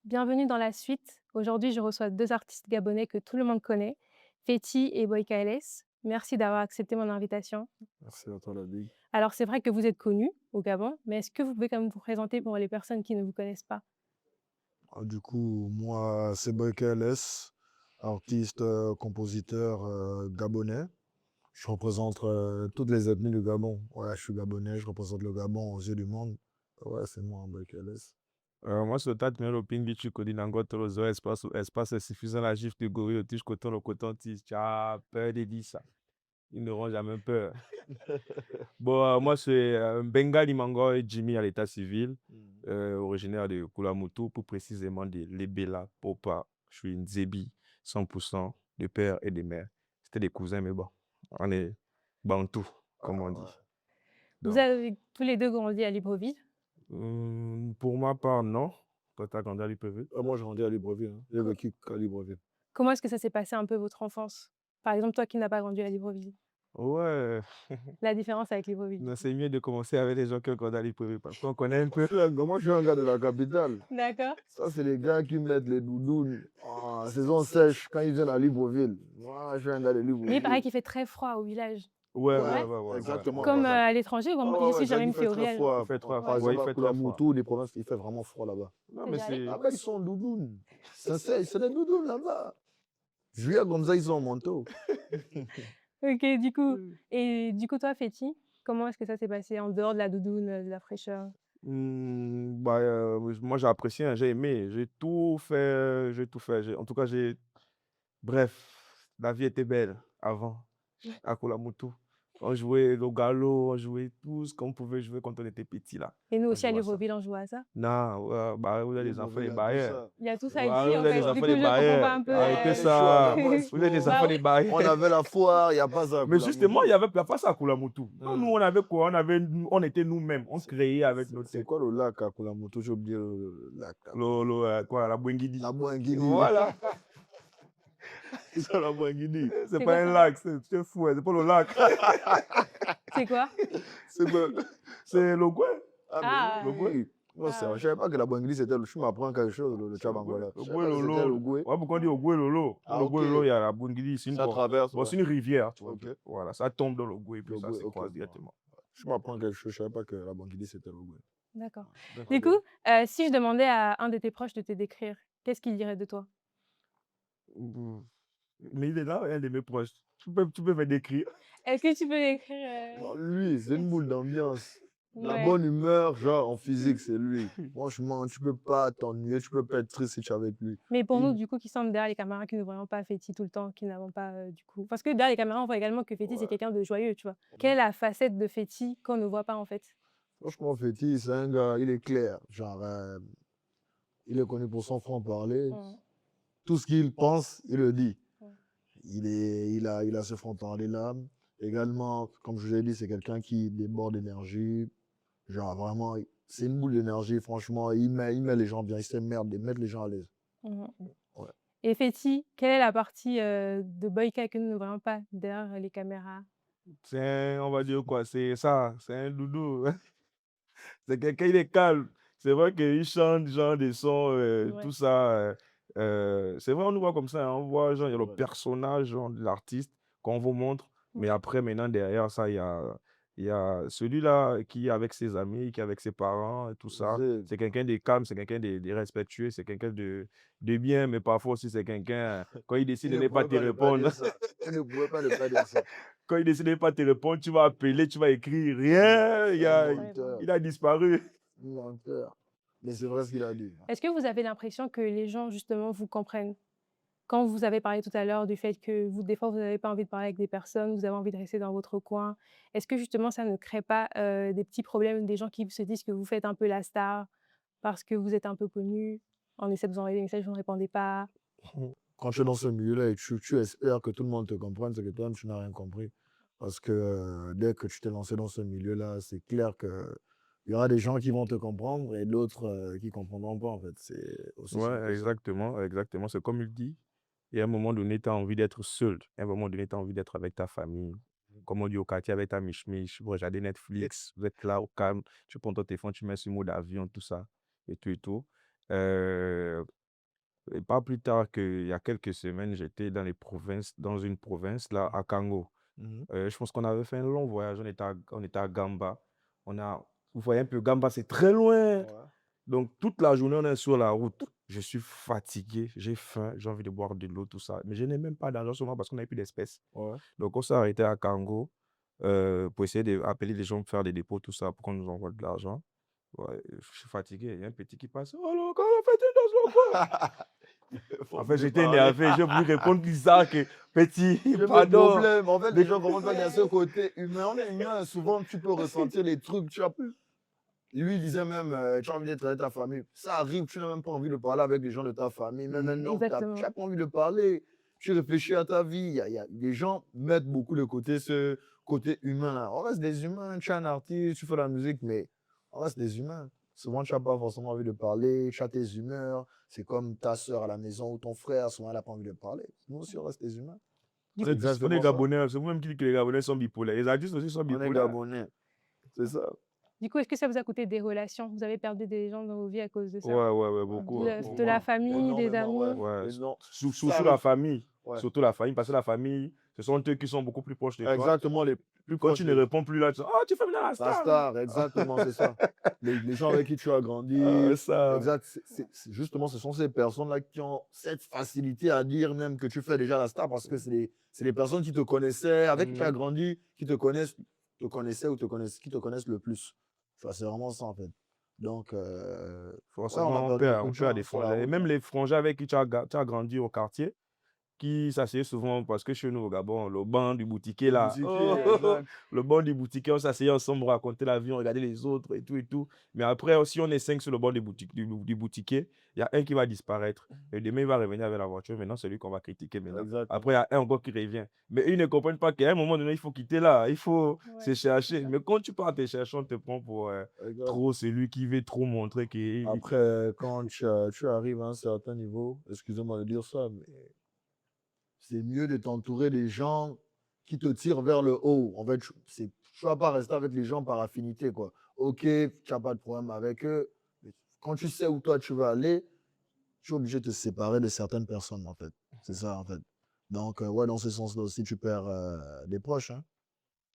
Bienvenue dans la suite. Aujourd'hui, je reçois 2 artistes gabonais que tout le monde connaît, Fetty et Boyka LS. Merci d'avoir accepté mon invitation. Merci à toi, la Ligue. Alors c'est vrai que vous êtes connus au Gabon, mais est-ce que vous pouvez quand même vous présenter pour les personnes qui ne vous connaissent pas? Du coup, moi, c'est Boy KLS, artiste, compositeur gabonais. Je représente toutes les ethnies du Gabon. Ouais, je suis gabonais, je représente le Gabon aux yeux du monde. Ouais, c'est moi, Boy KLS. Moi, sotat mero pingi chukodi nango torozo espace suffisant la gifle de gorille au tige coton le coton-tige. Tu as peur de dire ça. Ils n'auront jamais peur. Bon, moi, c'est Bengali Mango et Jimmy à l'état civil, originaire de Kulamutu, plus précisément de Lebela, Popa. Je suis une Zébi, 100% de père et de mère. C'était des cousins, mais bon, on est Bantou, comme on dit. Vous Donc, avez tous les 2 grandi à Libreville. pour ma part, non. Toi, tu as grandi à l'IPV. Moi, j'ai grandi à Libreville, hein. J'ai vécu qu'à Libreville. Comment est-ce que ça s'est passé un peu votre enfance? Par exemple, toi qui n'as pas grandi à Libreville, Ouais, la différence avec Libreville, du non, coup? c'est mieux de commencer avec les gens qui ont grandi à l'IPV parce qu'on connaît un peu. Moi, je suis un gars de la capitale. D'accord. Ça, c'est les gars qui mettent les doudounes en saison sèche quand ils viennent à Libreville. Moi, je suis un gars de Mais il paraît Libreville. qu'il fait très froid au village. Ouais, C'est ouais, vrai? ouais, ouais, ouais, Exactement. ouais, Comme, ouais. à l'étranger ou vraiment ici, C'est j'ai vrai même qu'il fait fait au très village? froid. Il fait trop Par froid. Ouais. Ouais, exemple, il à fait très froid. Koulamoutou, les provinces, il fait vraiment froid là-bas. Non, Tu es mais déjà allé? c'est. Ah ben, ils sont en doudoune. C'est des doudounes là-bas. Juillet comme ça, ils sont en manteau. OK, du coup toi, Fetty, comment est-ce que ça s'est passé en dehors de la doudoune, de la fraîcheur? Bah, moi, j'ai apprécié, hein, j'ai aimé. J'ai tout fait. J'ai tout fait. En tout cas, j'ai. Bref, la vie était belle avant, à Kulamutu. On jouait au galop, on jouait tout ce qu'on pouvait jouer quand on était petit là. Et nous On aussi à jouait à ça. Libreville, on jouait à ça. Non, bah, vous êtes des enfants Libreville, il des y a tout barrières. ça. Il y a tout ça Ouais, ici, vous en êtes des fait. Du enfants coup, des je comprends pas barrières. un peu, Arrêtez Les choux à ça. Vous êtes des Damasco. enfants Bah des oui. On barrières. avait la foire, il n'y a pas ça à Mais justement, Koulamoutou. il n'y a pas ça à Koulamoutou. Non, nous, on avait quoi? On était nous-mêmes. On créait avec nos C'est têtes. quoi le lac à Koulamoutou? J'ai oublié le lac. Là. Quoi, la Bouengidi. La Boinguini. Voilà. C'est la Boinguini. C'est C'est quoi pas un ça? lac, c'est fou, hein, c'est pas le lac. C'est quoi? C'est quoi? C'est le quoi? Ah, mais Ah, Le quoi? oui. Non, ah je ouais. savais pas que la Boinguini c'était le. Je m'apprends quelque chose, le C'est le Goué. Tchabangola. Le Je savais Goué pas que c'était Lolo. le Goué. Ouais, pourquoi on dit au Goué Lolo? Ah, Le ok. Goué Lolo, il y a la Bouengidi, c'est une Ça quoi? traverse, Bon, ouais. c'est une rivière, tu vois. Ok. Voilà, ça tombe dans le Goué et puis Le ça Goué, se ok. croise Ouais. directement. Je m'apprends quelque chose. Je savais pas que la Boinguini c'était le Goué. D'accord. Du coup, D'accord. si je demandais à un de tes proches de te décrire, qu'est-ce qu'il dirait de toi? Mmh. Mais il est là, un de mes proches. Tu peux me décrire. Est-ce que tu peux décrire, Non, lui, c'est une boule d'ambiance. La ouais. bonne humeur, genre en physique, c'est lui. Franchement, tu peux pas t'ennuyer, tu peux pas être triste si tu es avec lui. Mais pour nous, Il- du coup, qui sommes derrière les caméras, qui ne voyons pas Fetty tout le temps, qui n'avons pas, du coup parce que derrière les caméras, on voit également que Fetty, c'est Ouais. quelqu'un de joyeux, tu vois? Quelle est la facette de Fetty qu'on ne voit pas, en fait? Franchement, Fetty, c'est un gars, il est clair. Genre, il est connu pour son franc-parler. Mmh. Tout ce qu'il pense, il le dit. Mmh. Il a ce franc-parler-là. Également, comme je l'ai dit, c'est quelqu'un qui déborde d'énergie. Genre, vraiment, c'est une boule d'énergie. Franchement, il met les gens bien. Il sait merde, mettre les gens à l'aise. Mmh. Ouais. Et Fetty, quelle est la partie, de Boyka que nous ne voyons pas derrière les caméras? On va dire quoi, c'est ça, c'est un doudou. C'est quelqu'un, il est calme. C'est vrai qu'il chante, genre des sons, Ouais. tout ça. C'est vrai, on nous voit comme ça, hein, on voit, genre, il y a le Ouais. personnage, genre, de l'artiste qu'on vous montre. Mmh. Mais après, maintenant, derrière ça, il y a celui-là qui est avec ses amis, qui est avec ses parents et tout ça. C'est- C'est quelqu'un de calme, c'est quelqu'un de respectueux, c'est quelqu'un de bien, mais parfois aussi, c'est quelqu'un, quand il décide Il de ne ne pas pouvait te pas ne pas répondre, dire ça. Il ne pouvait pas ne pas dire ça. quand il décide de ne pas te répondre, tu vas appeler, tu vas écrire, rien, C'est un Ouais, bon. menteur. il a disparu. Menteur. Mais c'est vrai ce qu'il a dit. Est-ce que vous avez l'impression que les gens, justement, vous comprennent? Quand vous avez parlé tout à l'heure du fait que vous, des fois, vous n'avez pas envie de parler avec des personnes, vous avez envie de rester dans votre coin. Est-ce que justement ça ne crée pas, des petits problèmes, des gens qui se disent que vous faites un peu la star parce que vous êtes un peu connu? On essaie de vous envoyer des messages, vous ne répondez pas. Quand tu es dans ce milieu-là et tu espères que tout le monde te comprenne, c'est que toi-même, tu n'as rien compris. Parce que dès que tu t'es lancé dans ce milieu-là, c'est clair que il y aura des gens qui vont te comprendre et d'autres qui ne comprendront pas, en fait. C'est aussi simple Ouais, que ça. exactement, exactement. C'est comme il dit. Il y a un moment donné, tu as envie d'être seul. À un moment donné, tu as envie d'être avec ta famille. Comme on dit au quartier, avec ta miche-miche. Vous regardez Netflix, vous êtes là au calme. Tu prends ton téléphone, tu mets sur mode avion, tout ça. Et tout et tout. Euh, et pas plus tard qu'il y a quelques semaines, j'étais dans une province, là, à Kango. Mhm. Je pense qu'on avait fait un long voyage. On était à Gamba. Vous voyez un peu, Gamba, c'est très loin. Ouais. Donc, toute la journée, on est sur la route. Je suis fatigué, j'ai faim, j'ai envie de boire de l'eau, tout ça. Mais je n'ai même pas d'argent sur moi parce qu'on n'avait plus d'espèces. Ouais. Donc, on s'est arrêté à Kango pour essayer d'appeler les gens pour faire des dépôts, tout ça, pour qu'on nous envoie de l'argent. Ouais, je suis fatigué. Il y a un petit qui passe. Oh là, quand on fait dans son coin. Faut En fait, plus j'étais parler. énervé. J'ai voulu répondre bizarre que petit, J'ai pas de pardon. problème. En fait, Mais- les gens commencent à dire ce côté humain. On est humain. Souvent, tu peux ressentir les trucs. Tu as plus. Lui, il disait même, tu as envie d'être avec ta famille. Ça arrive, tu n'as même pas envie de parler avec les gens de ta famille. Mais maintenant, tu Exactement. n'as pas envie de parler. Tu réfléchis à ta vie. Les gens mettent beaucoup ce côté humain là. On reste des humains. Tu es un artiste, tu fais de la musique, mais on reste des humains. Souvent, tu n'as pas forcément envie de parler. Tu as tes humeurs. C'est comme ta soeur à la maison ou ton frère. Souvent, elle n'a pas envie de parler. Nous aussi, on reste des humains. Du C'est coup, On est exactement ça. Gabonais. C'est vous-même qui dites que les Gabonais sont bipolaires. Les artistes aussi sont On est bipolaires. Gabonais. C'est ça. est-ce que ça vous a coûté des relations? Vous avez perdu des gens dans vos vies à cause de ça? Ouais, beaucoup. De la famille, des Énormément, amis? ouais. Ouais. Et non, Surtout ça la arrive. famille. Ouais. Surtout la famille, parce que la famille, ce sont eux qui sont beaucoup plus proches de toi. Exactement, les plus Quand proches. tu ne réponds plus là, tu dis, oh, tu fais bien la La star. star, exactement, c'est ça. Les gens avec qui tu as grandi. Ça. Exact. Justement, ce sont ces personnes-là qui ont cette facilité à dire même que tu fais déjà la star parce que c'est les personnes qui te connaissaient, avec qui tu as grandi, qui te connaissaient ou qui te connaissent le plus. Enfin, c'est vraiment ça, en fait. Donc, Forcément, on a perdu on beaucoup de peut à gens des sur la frangins. Et route, même hein. les frangins avec qui tu as grandi au quartier, qui s'asseyaient souvent, parce que chez nous au Gabon, le banc du boutiquier Le là, boutiquier, exact. le banc du boutiquier, on s'asseyait ensemble, on racontait la vie, on regardait les autres et tout et tout. Mais après, aussi, on est 5 sur le banc du boutiquier, il y a un qui va disparaître. Et demain, il va revenir avec la voiture. Maintenant, c'est lui qu'on va critiquer maintenant. Exactement. Après, il y a un encore qui revient. Mais ils ne comprennent pas qu'à un moment donné, il faut quitter là, il faut se chercher. Mais quand tu pars te chercher, on te prend pour Exact. trop celui qui veut trop montrer qu'il. Après, quand tu arrives à un certain niveau, excusez-moi de dire ça, mais c'est mieux de t'entourer des gens qui te tirent vers le haut. En fait, tu ne vas pas rester avec les gens par affinité, quoi. Ok, tu n'as pas de problème avec eux, mais quand tu sais où toi tu vas aller, tu es obligé de te séparer de certaines personnes, en fait. C'est ça, en fait. Donc, ouais, dans ce sens-là aussi, tu perds des proches, hein.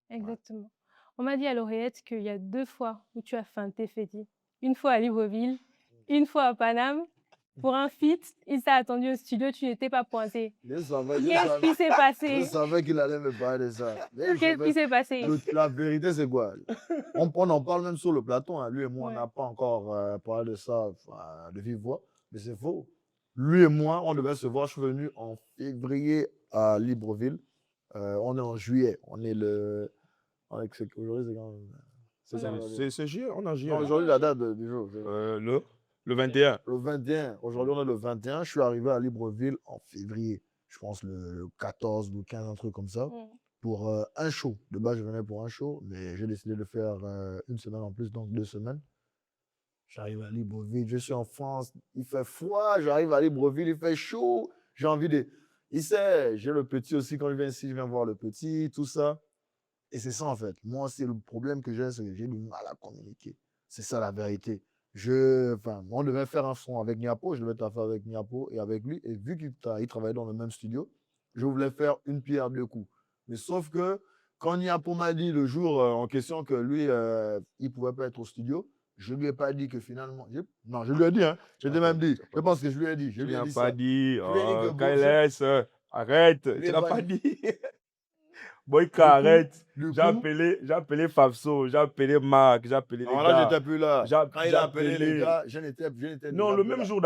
Exactement. On m'a dit à l'oreillette qu'il y a 2 fois où tu as feinté Fetty. Une fois à Libreville, une fois à Paname. Pour un feat, il s'est attendu au studio, tu n'étais pas pointé. Qu'est-ce qui s'est Je passé? savais qu'il allait me parler de ça. Mais Qu'est-ce qui s'est passé? La vérité, c'est quoi? On en parle même sur le plateau, hein. Lui et moi, on Ouais. n'a pas encore parlé de ça de vive voix, mais c'est faux. Lui et moi, on devait se voir. Je suis venu en février à Libreville. On est en juillet. Aujourd'hui, c'est quand même. C'est ça, aujourd'hui. C'est juillet, on a juillet. Non, aujourd'hui, la date du jour. Le 21. Le 21. Aujourd'hui, on est le 21. Je suis arrivé à Libreville en février. Je pense le 14 ou 15, un truc comme ça. Pour un show. De base, je venais pour un show, mais j'ai décidé de faire une semaine en plus, donc 2 semaines. J'arrive à Libreville, je suis en France, il fait froid, j'arrive à Libreville, il fait chaud, j'ai envie de... Il sait, j'ai le petit aussi, quand je viens ici, je viens voir le petit, tout ça. Et c'est ça en fait. Moi, c'est le problème que j'ai, c'est que j'ai du mal à communiquer. C'est ça la vérité. On devait faire un son avec Niapo, je devais faire avec Niapo et avec lui. Et vu qu'il travaillait dans le même studio, je voulais faire une pierre deux coups. Mais sauf que quand Niapo m'a dit le jour en question que lui, il ne pouvait pas être au studio, je ne lui ai pas dit que finalement. Non, je lui ai dit, hein. Je l'ai même dit. Je pense que je lui ai dit. Je Tu lui ai n'as dit pas ça. dit, Je lui ai dit que KLS, arrête, Je lui tu ai n'as pas pas dit. dit. Boyka, arrête. Du J'ai coup, appelé Fabso, j'ai appelé Marc, j'ai appelé les alors là, gars. j'étais plus là. Quand il J'ai a appelé les appelé. gars, je n'étais Non, déjà le plus même là. jour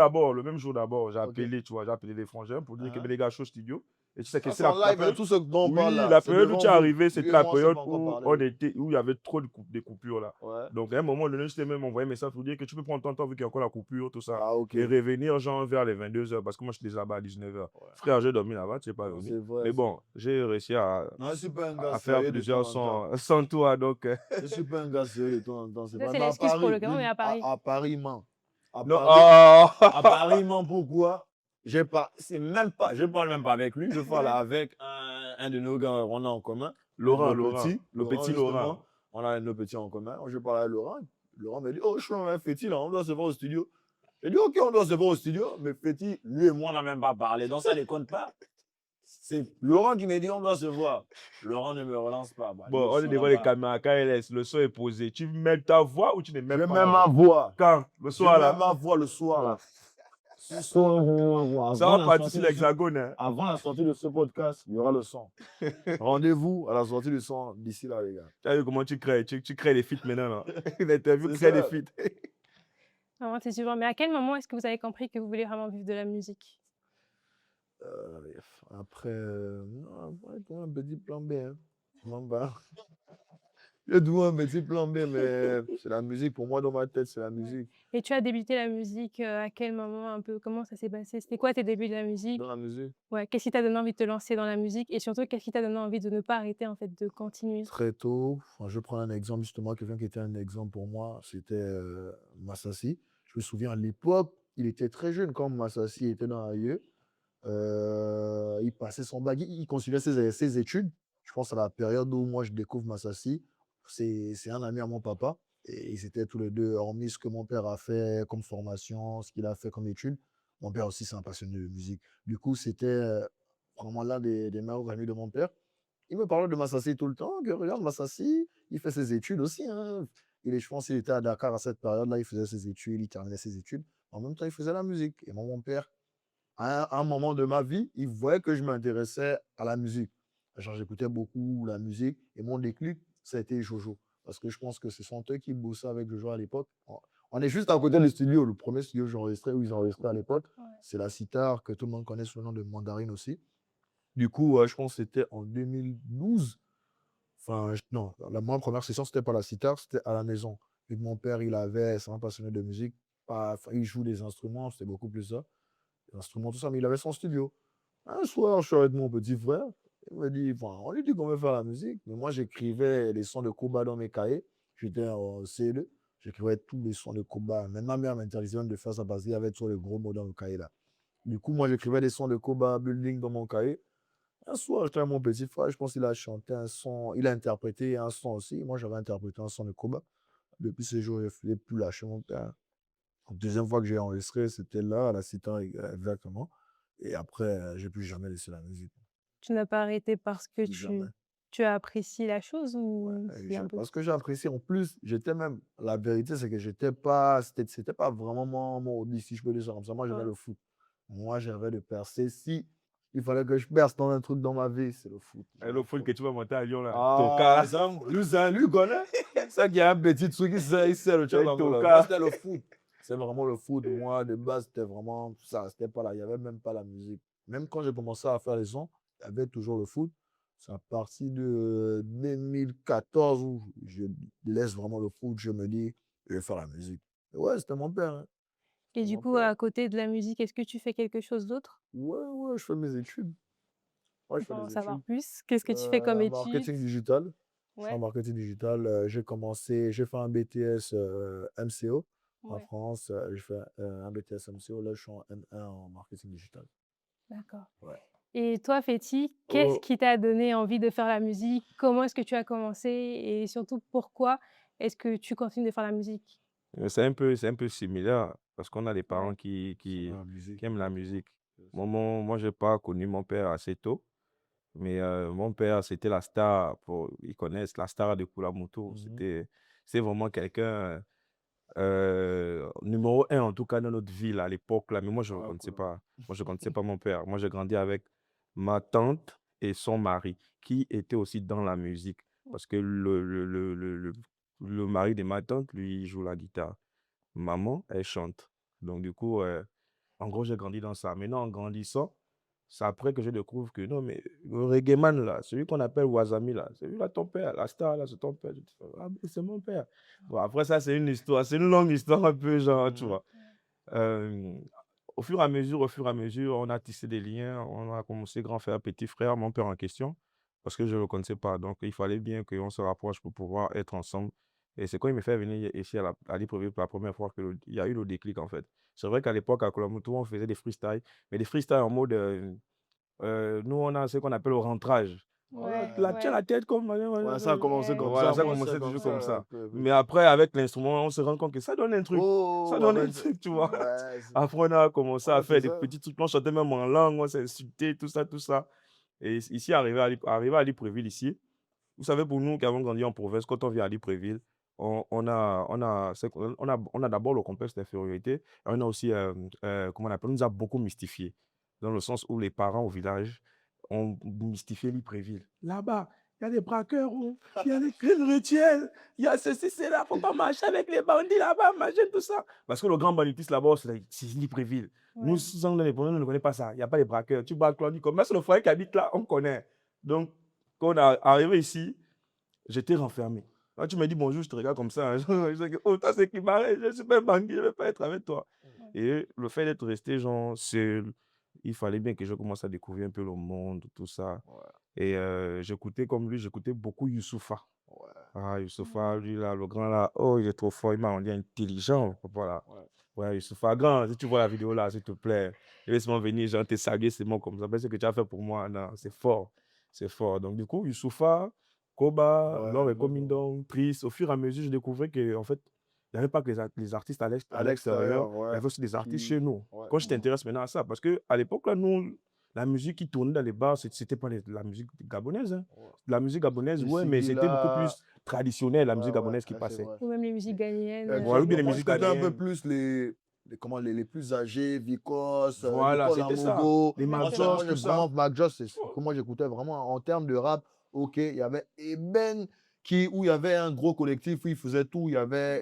d'abord, j'ai Ok. appelé, tu vois, j'ai appelé les frangins pour dire que Uh-huh. les gars sont au studio. Et tu sais que Ça, c'est c'est en live, hein, période. tout ce dont on parle Oui, là. la C'est période où tu es devant vous. arrivé, Lui c'était et la moi, on s'est période pas encore où parlé. où il y avait trop de coupures là. Ouais. Donc à un moment donné, je t'ai même envoyé un message pour dire que tu peux prendre ton temps vu qu'il y a encore la coupure, tout ça. Ah, ok. Et revenir genre vers les 22h parce que moi je suis là-bas à 19h. Ouais. Frère, j'ai dormi là-bas, tu n'es pas Non, venu. c'est vrai. Mais bon, j'ai réussi à Non, je suis pas un gars faire sérieux de plusieurs temps en temps. sans toi. Donc, Je suis pas un gars sérieux de temps en temps. C'est Ça, vrai. c'est Mais à l'excuse pour le Paris, Gabon, mais à Paris. à Paris, man. À non, Paris, à Paris, man, pourquoi? C'est même pas, je parle même pas avec lui, je parle avec un de nos gars, on a en commun. Laurent, le petit Laurent. Laurent. On a nos petits en commun. Je parle à Laurent. Laurent me dit, oh, je suis un fétiche là, on doit se voir au studio. J'ai dit, OK, on doit se voir au studio. Mais Petit, lui et moi, on n'a même pas parlé. Donc, ça ne compte pas. C'est Laurent qui m'a dit, on doit se voir. Laurent ne me relance pas. Bah, Bon, le on est son devant les là-bas. caméras. Quand le son est posé, tu mets ta voix ou tu ne mets Je pas mets la ma voix? voix. Quand? Le Je soir mets là? ma voix le soir, là. Ce soir, je mets ma voix. Ça va partir sur l'Hexagone, hein? Avant la sortie de ce podcast, il y aura le son. Rendez-vous à la sortie du son d'ici là, les gars. Tu as vu comment tu crées? Tu crées des feats maintenant, là. L'interview C'est crée des ça. feats. Vraiment, c'est super. Mais à quel moment est-ce que vous avez compris que vous voulez vraiment vivre de la musique? Après, non, après, un petit plan B. Hein. Vraiment pas. J'ai trouvé un petit plan B, mais c'est la musique. Pour moi, dans ma tête, c'est la Ouais. musique. Et tu as débuté la musique, à quel moment un peu? Comment ça s'est passé? C'était quoi tes débuts de la musique? Dans la musique. Ouais, qu'est-ce qui t'a donné envie de te lancer dans la musique? Et surtout, qu'est-ce qui t'a donné envie de ne pas arrêter, en fait, de continuer? Très tôt, enfin, je prends un exemple, justement, quelqu'un qui était un exemple pour moi, c'était Massassi. Je me souviens à l'époque, il était très jeune quand Massassi était dans AIE. Il passait son bac, il continuait ses études. Je pense à la période où moi je découvre Massassi. C'est un ami à mon papa. Et ils étaient tous les deux, hormis ce que mon père a fait comme formation, ce qu'il a fait comme études. Mon père aussi, c'est un passionné de musique. Du coup, c'était vraiment l'un des meilleurs amis de mon père. Il me parlait de Massassi tout le temps, que regarde Massassi, il fait ses études aussi. Hein. Je pense qu'il était à Dakar à cette période-là, il faisait ses études, il terminait ses études. En même temps, il faisait la musique. Et moi, mon père, à un moment de ma vie, il voyait que je m'intéressais à la musique. Genre, j'écoutais beaucoup la musique et mon déclic, ça a été Jojo. Parce que je pense que ce sont eux qui bossaient avec Jojo à l'époque. On est juste à côté du studio. Le premier studio que j'ai enregistré, où ils enregistraient à l'époque, Ouais. c'est la sitar que tout le monde connaît sous le nom de Mandarine aussi. Du coup, je pense que c'était en 2012. Enfin, non, ma première session, c'était pas la sitar, c'était à la maison. Vu que mon père, c'est un passionné de musique. Enfin, il joue des instruments, c'était beaucoup plus ça. Les instruments, tout ça, mais il avait son studio. Un soir, je suis avec mon petit frère. Il me dit, enfin, on lui dit qu'on veut faire la musique. Mais moi, j'écrivais les sons de Koba dans mes cahiers. J'étais en CE2. J'écrivais tous les sons de Koba. Même ma mère m'interdisait même de faire ça parce qu'il y avait toujours les gros mots dans le cahier là. Du coup, moi, j'écrivais des sons de Koba Building dans mon cahier. Un soir, j'étais avec mon petit frère, je pense qu'il a chanté un son, il a interprété un son aussi. Moi, j'avais interprété un son de Koba. Depuis ce jour, je n'ai plus lâché mon père. La deuxième fois que j'ai enregistré, c'était là, à la Cité, exactement. Et après, j'ai plus jamais laissé la musique. Tu n'as pas arrêté parce que Plus jamais. tu as apprécié la chose Ouais, ou c'est un peu parce que j'ai apprécié. En plus, j'étais même, la vérité, c'est que j'étais pas, c'était pas vraiment mon hobby, si je peux dire ça comme ça. Moi, j'aimais ouais. le foot. Moi, j'avais de percer. Si il fallait que je perce dans un truc dans ma vie, c'est le foot. Et le foot que tu vas monter à Lyon, là. Ah, Toka. ça, lui connaît. Ça qui a un petit truc, il sait le chat d'Angola. Toka. Moi, c'était le foot. C'est vraiment le foot. Moi, de base, c'était vraiment ça. C'était pas là. Il n'y avait même pas la musique. Même quand j'ai commencé à faire les sons, il y avait toujours le foot. C'est à partir de 2014 où je laisse vraiment le foot. Je me dis, je vais faire la musique. Et ouais, c'était mon père. Hein. Et C'était du mon coup, père. à côté de la musique, est-ce que tu fais quelque chose d'autre? Ouais, je fais mes études. Ouais, On je peut fais en mes savoir études. plus. Qu'est-ce que tu fais comme études? Marketing digital. Je suis en Ouais, marketing digital. J'ai fait un BTS MCO en ouais, France. J'ai fait un BTS MCO. Là, je suis en M1 en marketing digital. d'accord. Ouais. Et toi, Féti, qu'est-ce Oh, qui t'a donné envie de faire la musique? Comment est-ce que tu as commencé? Et surtout, pourquoi est-ce que tu continues de faire la musique? C'est un peu similaire parce qu'on a des Ouais, parents qui, c'est qui, la musique. qui aiment la musique. Moi, je n'ai pas connu mon père assez tôt, mais mon père, c'était la star, ils connaissent la star de Kulamoto. Mhm. C'est vraiment quelqu'un numéro un, en tout cas, dans notre ville à l'époque, là. Mais moi, je ne Ah, connaissais cool. pas. Moi, je connaissais pas mon père. Moi, j'ai grandi avec ma tante et son mari qui étaient aussi dans la musique parce que le mari de ma tante, lui, il joue la guitare. Maman, elle chante. Donc, du coup, en gros, j'ai grandi dans ça. Maintenant, en grandissant, c'est après que je découvre que non, mais le reggae man, là, celui qu'on appelle Wazami, là, c'est lui, là, ton père, la star, là, c'est ton père. Je dis, ah, mais c'est mon père. Bon, après, ça, c'est une histoire, c'est une longue histoire un peu, genre, tu Mhm. vois. Euh, au fur et à mesure, on a tissé des liens, on a commencé grand frère, petit frère, mon père en question, parce que je ne le connaissais pas. Donc, il fallait bien qu'on se rapproche pour pouvoir être ensemble. Et c'est quand il me fait venir ici à Libreville pour la première fois qu'il y a eu le déclic, en fait. C'est vrai qu'à l'époque, à Koulamoutou, on faisait des freestyles, mais des freestyles en mode, nous, on a ce qu'on appelle le rentrage. Ouais, Tu as ouais. la tête comme... Ouais, ça a commencé comme Voilà, ça. ça Moi, c'est commençait comme toujours comme ça. Un ça. peu, un peu. Mais après, avec l'instrument, on se rend compte que ça donne un truc. Ça Oh, donne un avec... truc, tu vois. Ouais, Après, on a commencé à ouais, c'est faire des ça. petits trucs. On chantait même en langue, on s'est insulté, tout ça, tout ça. Et ici, arrivé à Libreville, ici, vous savez, pour nous qui avons grandi en province, quand on vient à Libreville, on a d'abord le complexe d'infériorité. Et on a aussi, comment on appelle, on nous a beaucoup mystifié. Dans le sens où les parents au village ont mystifié Libreville. Là-bas, il y a des braqueurs, oh, il y a des crimes rituels, il y a ceci, c'est là, faut pas marcher avec les bandits là-bas, machin, tout ça. Parce que le grand banditisme là-bas, c'est Libreville. Nous, Ouais. si on est les on ne connaît pas ça. Il n'y a pas les braqueurs. Tu braques, on dit comme, mais c'est le frère qui habite là, on connaît. Donc, quand on est arrivé ici, j'étais renfermé. Quand tu me dis bonjour, je te regarde comme ça. Je sais que, oh, toi, c'est qui m'arrête, je suis pas un banquier, je ne vais pas être avec toi. Ouais. Et le fait d'être resté, genre, seul, il fallait bien que je commence à découvrir un peu le monde, tout ça. Ouais, Et j'écoutais comme lui, j'écoutais beaucoup Youssoupha. ouais, Ah, Youssoupha, Mmh. lui, là, le grand, là, oh, il est trop fort, il m'a rendu intelligent. Voilà. ouais. Ouais, Youssoupha, grand, si tu vois la vidéo là, s'il te plaît, laisse-moi venir, genre, te saluer, c'est moi comme ça. Ben, ce que tu as fait pour moi, non, c'est fort. C'est fort. Donc, du coup, Youssoupha, Koba, Ouais, Laure et exactement. Komindong, Triss, au fur et à mesure, je découvrais que, en fait, il n'y avait pas que les artistes À à l'extérieur, l'extérieur, il y ouais. avait aussi des artistes Qui... chez nous. Ouais. Quand je t'intéresse maintenant à ça, parce qu'à l'époque, là, nous, la musique qui tournait dans les bars, c'était pas la musique gabonaise, hein. Ouais. La musique gabonaise, Et ouais, mais c'était beaucoup Sigila, plus traditionnel, la ouais, musique ouais, gabonaise qui ouais, c'est passait. vrai. Ou même les musiques ghanéennes, Voilà, ou bien Exactement. les Moi, musiques j'écoutais un peu ghanéennes. plus comment, les plus âgés, Vicos, Voilà, Nicole c'était ça. Amogo. Les Mac exactement. Joss, Moi, j'ai tout ça. vraiment, Mac Joss, c'est ce que moi, j'écoutais vraiment en termes de rap. Ok, il y avait Eben, où il y avait un gros collectif où il faisait tout. Il y avait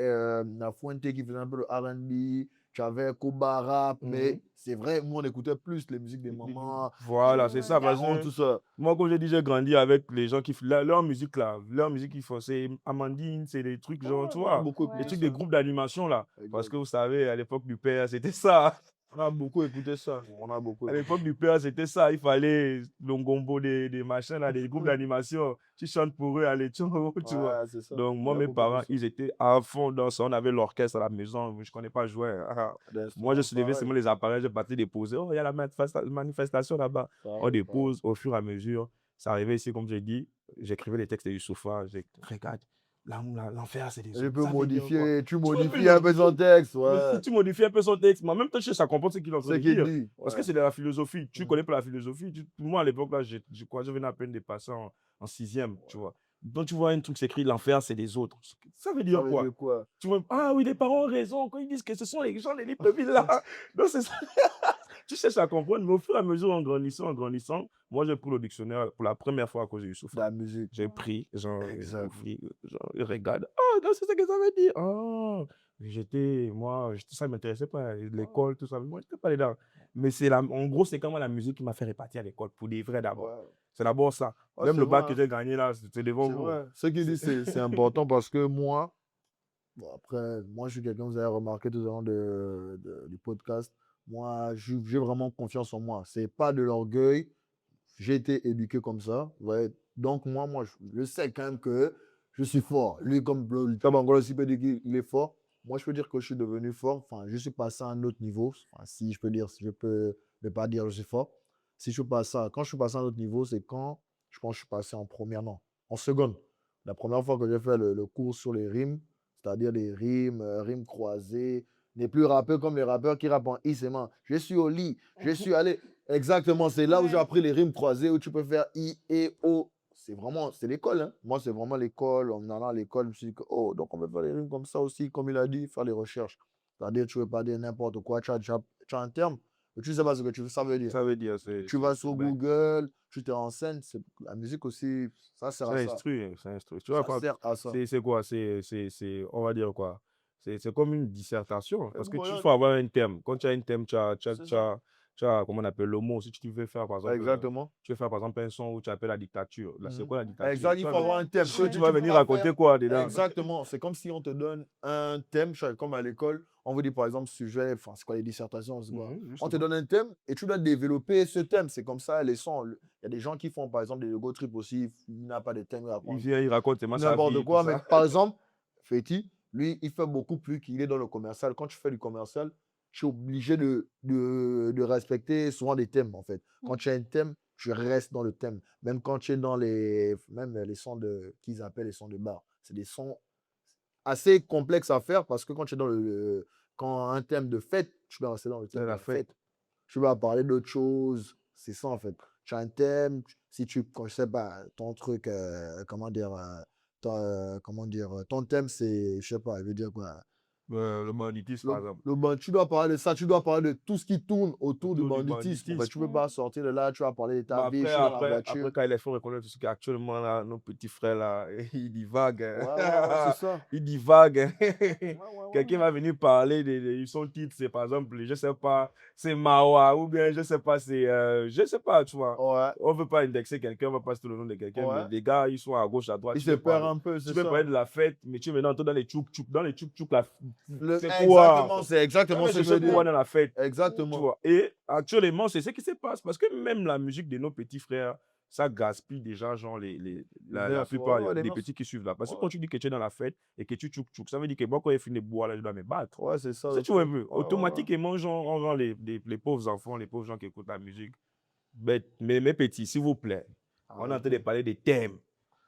La Fuente qui faisait un peu le R&B. Tu avais Koba Rap, mais Mhm. c'est vrai, nous, on écoutait plus les musiques des mamans, Voilà, c'est ça. Ouais. Parce Gaon, que tout ça. moi, comme j'ai dit, j'ai grandi avec les gens qui font leur musique là. Leur musique qu'ils font, c'est Amandine, c'est des trucs Ouais, genre, tu on a vois, beaucoup des écouté Ouais. trucs des ça. groupes d'animation là. Parce Exact. que vous savez, à l'époque du père, c'était ça. On a beaucoup écouté ça. On a beaucoup À écouté l'époque ça. du père, c'était ça. Il fallait l'ongombo des machins là, des groupes d'animation. Tu chantes pour eux à l'éthion, tu vois. Ouais, c'est ça. Donc, On moi, a mes beaucoup fait parents, ça. ils étaient à fond dans ça. On avait l'orchestre à la maison. Je ne connais pas jouer. Ah. Moi, je D'instruments, soulevais pareil. seulement les appareils, je partais déposer. Oh, il y a la manifestation là-bas. On Pareil, pareil. dépose au fur et à mesure. Ça arrivait ici, comme j'ai dit. J'écrivais les textes de Youssoupha. Regarde, l'enfer, c'est des Je autres. peux Ça veut dire quoi? modifier, tu Tu vois un peu modifies un peu son texte, ouais. tu modifies un peu son texte, mais en même temps, tu cherches à comprendre ce qu'il est en train Ce de qu'il dire. dit, Parce que ouais. c'est de la philosophie. Tu Mhm. connais pas la philosophie. Moi, à l'époque, là, je crois que je venais à peine de passer en sixième, tu vois. Donc, tu vois un truc, c'est écrit l'enfer, c'est des autres. Ça veut Ça dire veut quoi? dire quoi? Tu vois, ah oui, les parents ont raison quand ils disent que ce sont les gens des Libreville là. Donc, c'est ça. Tu cherches à comprendre, mais au fur et à mesure, en grandissant, moi, j'ai pris le dictionnaire pour la première fois à cause de De Youssoupha. la musique. J'ai pris, genre, Exact. genre, je regarde. Oh, non, c'est ça que ça veut dire. Oh, ça ne m'intéressait pas, Ouais. l'école, tout ça. Moi, je n'étais pas dedans. Mais en gros, c'est quand même la musique qui m'a fait répartir à l'école, pour des vrais d'abord. Ouais. C'est d'abord ça. Ouais, Même c'est le vrai, bac que hein. j'ai gagné là, c'est devant C'est vous. vrai. Ce qu'il C'est- dit, c'est important parce que moi, bon, après, moi, je suis quelqu'un, vous avez remarqué tout au long du podcast, moi, j'ai vraiment confiance en moi. C'est pas de l'orgueil. J'ai été éduqué comme ça. Ouais. Donc, moi, je sais quand même que je suis fort. Lui, comme le Tabangolo aussi peut dire qu'il est fort. Moi, je peux dire que je suis devenu fort. Enfin, je suis passé à un autre niveau. Enfin, si je peux dire, si je peux ne pas dire que je suis fort. Si je passe ça, quand je suis passé à un autre niveau, c'est quand je pense que je suis passé en première, non, en seconde. La première fois que j'ai fait le cours sur les rimes, c'est-à-dire les rimes, rimes croisées, n'est plus rappeur comme les rappeurs qui rappent en I seulement. Je suis au lit, je suis allé. Exactement, c'est là où j'ai Ouais. appris les rimes croisées, où tu peux faire I, E, O. C'est vraiment, c'est l'école, hein. Moi, c'est vraiment l'école. En allant à l'école, je me suis dit que, oh, donc on peut faire les rimes comme ça aussi, comme il a dit, faire les recherches. C'est-à-dire, tu ne veux pas dire n'importe quoi, tu as un terme, mais tu ne sais pas ce que ça veut dire. Ça veut dire, Tu vas sur ben, Google, tu te renseignes. La musique aussi, ça sert ça à ça. instruit, hein, ça instruit. Tu vois, Ça sert à ça. c'est quoi? On va dire quoi? C'est comme une dissertation. Parce que tu Voilà, faut avoir un thème. Quand tu as un thème, c'est ça. comment on appelle le mot. Si tu veux faire, par exemple, Exactement. tu veux faire, par exemple, un son où tu appelles la dictature. Là, c'est Mhm. quoi la dictature? Exact, il faut avoir Ouais. un thème. Ouais. Tu vas Peux venir pas raconter faire. quoi dedans? Exactement. C'est comme si on te donne un thème, comme à l'école. On vous dit par exemple sujet, enfin, c'est quoi les dissertations, c'est quoi. On te Justement. donne un thème et tu dois développer ce thème. C'est comme ça, les sons. Il y a des gens qui font par exemple des Lego Trip aussi. Il n'a pas de thème, il Il raconte vient, il raconte tellement sa n'importe vie, tout quoi. Mais ça. par exemple, Feti, lui, il fait beaucoup plus qu'il est dans le commercial. Quand tu fais du commercial, tu es obligé de respecter souvent des thèmes en fait. Quand tu as un thème, tu restes dans le thème. Même quand tu es dans même les sons qu'ils appellent les sons de bar. C'est des sons assez complexes à faire parce que quand tu es quand un thème de fête, tu vas rester dans le C'est thème de la la fête. fête. Tu vas parler d'autre chose. C'est ça, en fait. Tu as un thème, si tu, je sais pas, ton truc, comment dire, comment dire, ton thème, c'est, je sais pas, il veut dire quoi? Le banditisme, par exemple. Tu dois parler de ça, tu dois parler de tout ce qui tourne autour du Autour du banditisme. En fait, banditisme. tu peux pas sortir de là, tu vas parler de Mais ta vie, je après, suis dans la après, voiture. quand il faut reconnaître ce qu'actuellement, là, nos petits frères, là, ils divaguent. Ouais, c'est ça. Ils divaguent. Ouais. Quelqu'un va venir parler son titre, c'est par exemple, je sais pas, c'est Mawa, ou bien je sais pas, je sais pas, tu vois. Ouais, On veut pas indexer quelqu'un, on va pas citer le nom de quelqu'un, mais ouais. les gars, ils sont à gauche, à droite. Il se perd un peu, Tu c'est peux ça. parler de la fête, mais tu es maintenant dans les tchouk-tchouk. Dans les tchouk-tchouk, là, c'est Exactement, quoi? c'est exactement ce que je veux C'est quoi dire. dans la fête? Tu Exactement. vois. Et actuellement, c'est ce qui se passe parce que même la musique de nos petits frères, ça gaspille déjà, genre, la Mœurs, plupart ouais, les des mœurs. petits qui suivent là. Parce que Ouais, quand tu dis que tu es dans la fête et que tu tchouk tchouk, ça veut dire que moi, quand il finit de boire, là, je dois me battre. ouais, c'est ça Si le tu vois un truc. peu, Ouais. automatiquement, genre, on rend les pauvres enfants, les pauvres gens qui écoutent la musique bêtes. Mais mes petits, s'il vous plaît, on est en train de Arrêtez. parler des thèmes.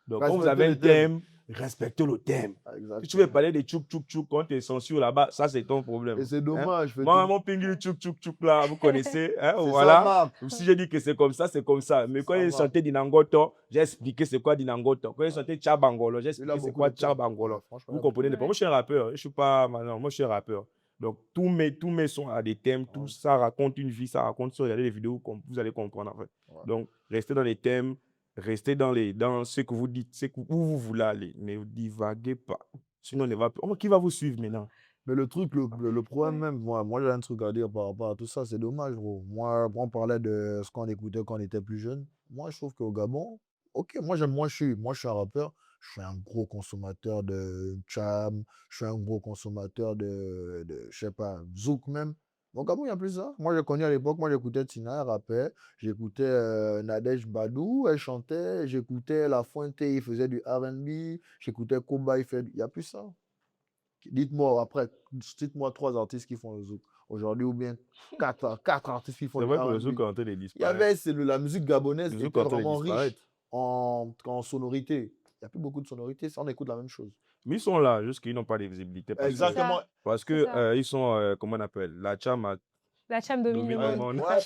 Donc, quand vous Respectez avez un les thèmes. thème, respectez le thème. Ah, Si tu veux exactement. parler des tchouk tchouk tchouk quand tu es censure là-bas, ça c'est ton Et problème. c'est Hein? dommage. Moi, mon pingui tchouk tchouk tchouk là, vous connaissez, hein, C'est ça, voilà. Marc. Si j'ai dit que c'est comme ça, c'est comme ça. Mais quand Ça il va. chantait Dinangoto, j'ai expliqué c'est quoi Dinangoto. Quand il chantait Tchabangolo, j'ai Il a expliqué c'est beaucoup quoi de thèmes. Tchabangolo. Ouais, franchement, il Vous a beaucoup comprenez de pas. thèmes. Moi, je suis un rappeur. Je suis pas. Non, moi, je suis un rappeur. Donc, tous mes sons ont des thèmes. Tout Ouais. ça raconte une vie. Ça raconte ça. Regardez les vidéos, vous allez comprendre en fait. Ouais. Donc, restez dans les thèmes. Restez dans ce que vous dites, où vous voulez aller. Ne divaguez pas. Sinon, on ne va pas. Oh, qui va vous suivre maintenant? Mais le truc, le problème même, moi j'ai un truc à dire par rapport à tout ça, c'est dommage, gros. Moi, on parlait de ce qu'on écoutait quand on était plus jeune. Moi, je trouve qu'au Gabon, ok, moi, je suis un rappeur, je suis un gros consommateur de Cham, je suis un gros consommateur je sais pas, Zouk même. Au Gabon, il n'y a plus ça. Moi, je connais à l'époque, moi, j'écoutais Tina, elle rappait, j'écoutais Nadège Badou, elle chantait, j'écoutais La Fuente, il faisait du R&B, j'écoutais Koba, il n'y a plus ça. Dites-moi après, dites-moi 3 artistes qui font le zouk aujourd'hui ou bien 4 artistes qui font C'est du vrai que le R&B. zouk est en train de Il y disparaître. avait, la musique gabonaise Le zouk est était en train de vraiment riche disparaître. en sonorité. Il n'y a plus beaucoup de sonorités, ça, on écoute la même chose. Mais ils sont là, juste qu'ils n'ont pas de visibilité. C'est ça, Parce c'est que ça. ils sont, comment on appelle, la cham La Cham domine le domine le monde. monde. Ouais,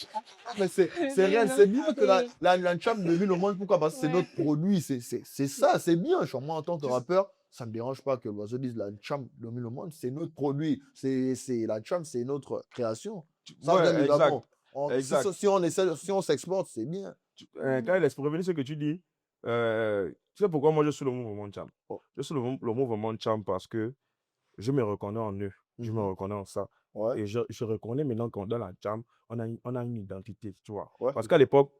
mais c'est réel, Non, c'est bien que c'est- la cham domine le monde. Pourquoi? Parce que c'est Ouais. notre produit, c'est ça, c'est bien. Moi, en tant que rappeur, ça ne me dérange pas que l'oiseau dise la cham domine le monde, c'est notre produit. La cham, c'est notre création. Ça vient Ouais, du exact. Gabon. Exact. Si on s'exporte, c'est bien. Quand laisse pour revenir sur ce que tu dis, tu sais pourquoi moi je suis le mouvement cham? Oh. Je suis le mouvement cham parce que je me reconnais en eux. Je me Mhm. reconnais en ça. Ouais, Et je reconnais maintenant qu'on dans la jam, on a une identité, tu vois. ouais. Parce qu'à l'époque,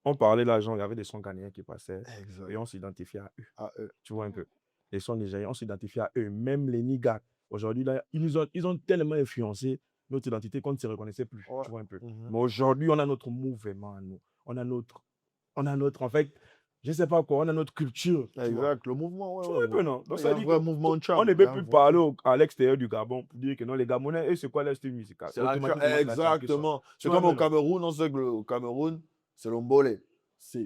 on parlait l'argent, il y avait des sons ghanéens qui passaient Exact. et on s'identifiait à eux. Ah, Tu vois un peu. Les sons nigériens, on s'identifie à eux. Même les niggas, aujourd'hui, là, ils ont tellement influencé notre identité qu'on ne se reconnaissait plus. ouais. Tu vois un peu. Mhm. Mais aujourd'hui, on a notre mouvement à nous. On a notre, en fait, je ne sais pas quoi, on a notre culture. Tu vois. Exact, le mouvement, Tu ouais, vois un ouais. peu, non? Donc, Il y ça a dit un vrai que mouvement de cham. on ne Il y a peut un plus vrai- parler à l'extérieur du Gabon pour dire que non, les Gabonais, eux, c'est quoi leur style musical? C'est la cham. Automatiquement, c'est la cham qui sort. Exactement. Tu C'est vois un comme peu, au non? Cameroun, on sait que au Cameroun, c'est l'ombolé.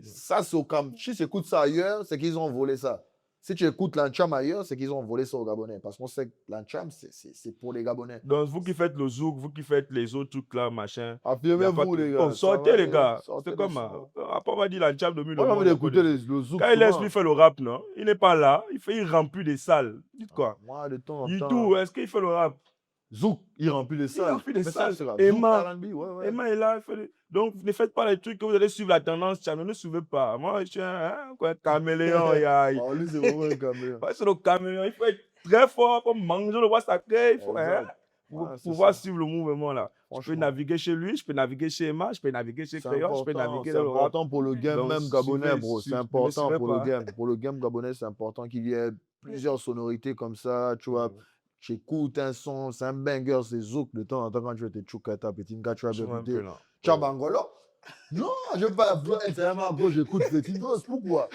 Ça, c'est au Cameroun. Si tu écoutes ça ailleurs, c'est qu'ils ont volé ça. Si tu écoutes l'ancham ailleurs, c'est qu'ils ont volé ça aux Gabonais. Parce qu'on sait que l'ancham, c'est pour les Gabonais. Donc, vous qui faites le zouk, vous qui faites les autres trucs là, machin. Y a pas Affirmez-vous, que- les Oh, gars. sortez, les gars. Sortez C'est les comme. sons. Après, on m'a dit la cham domine Moi, le j'ai envie monde. après d'écouter le- le zouk Quand il laisse souvent. lui faire le rap, non? Il n'est pas là. Il remplit des salles. Dites quoi? Moi, de temps en Il temps. tout. Est-ce qu'il fait le rap? Zouk, il remplit les salles. remplit les Mais salles. ça, c'est grave. Emma. Zouk, R&B, ouais. Emma est là. Donc, ne faites pas les trucs que vous allez suivre la tendance cham. Ne suivez pas. Moi, je suis un caméléon. Oh, lui, c'est vraiment un caméléon. Ouais, c'est le caméléon. Il faut être très fort pour manger le roi sacré. Il faut Exact. pour Ouais, c'est pouvoir ça. suivre le mouvement là. Je peux Franchement. naviguer chez lui, je peux naviguer chez Emma, je peux naviguer chez Crayon, je peux naviguer C'est dans le rap. important pour le game Donc, même gabonais, suivez- bro. C'est ne me important suivez pour le pas. game. Pour le game gabonais, c'est important qu'il y ait plusieurs sonorités comme ça. Tu vois, tu écoutes un son, c'est un banger, c'est zouk. De temps en temps, quand tu veux te choukata, petit gars, tu vas Tu vois un peu écouter là. Tchabangolo. Non, je veux pas c'est vraiment gros, j'écoute petit gosse. Pourquoi?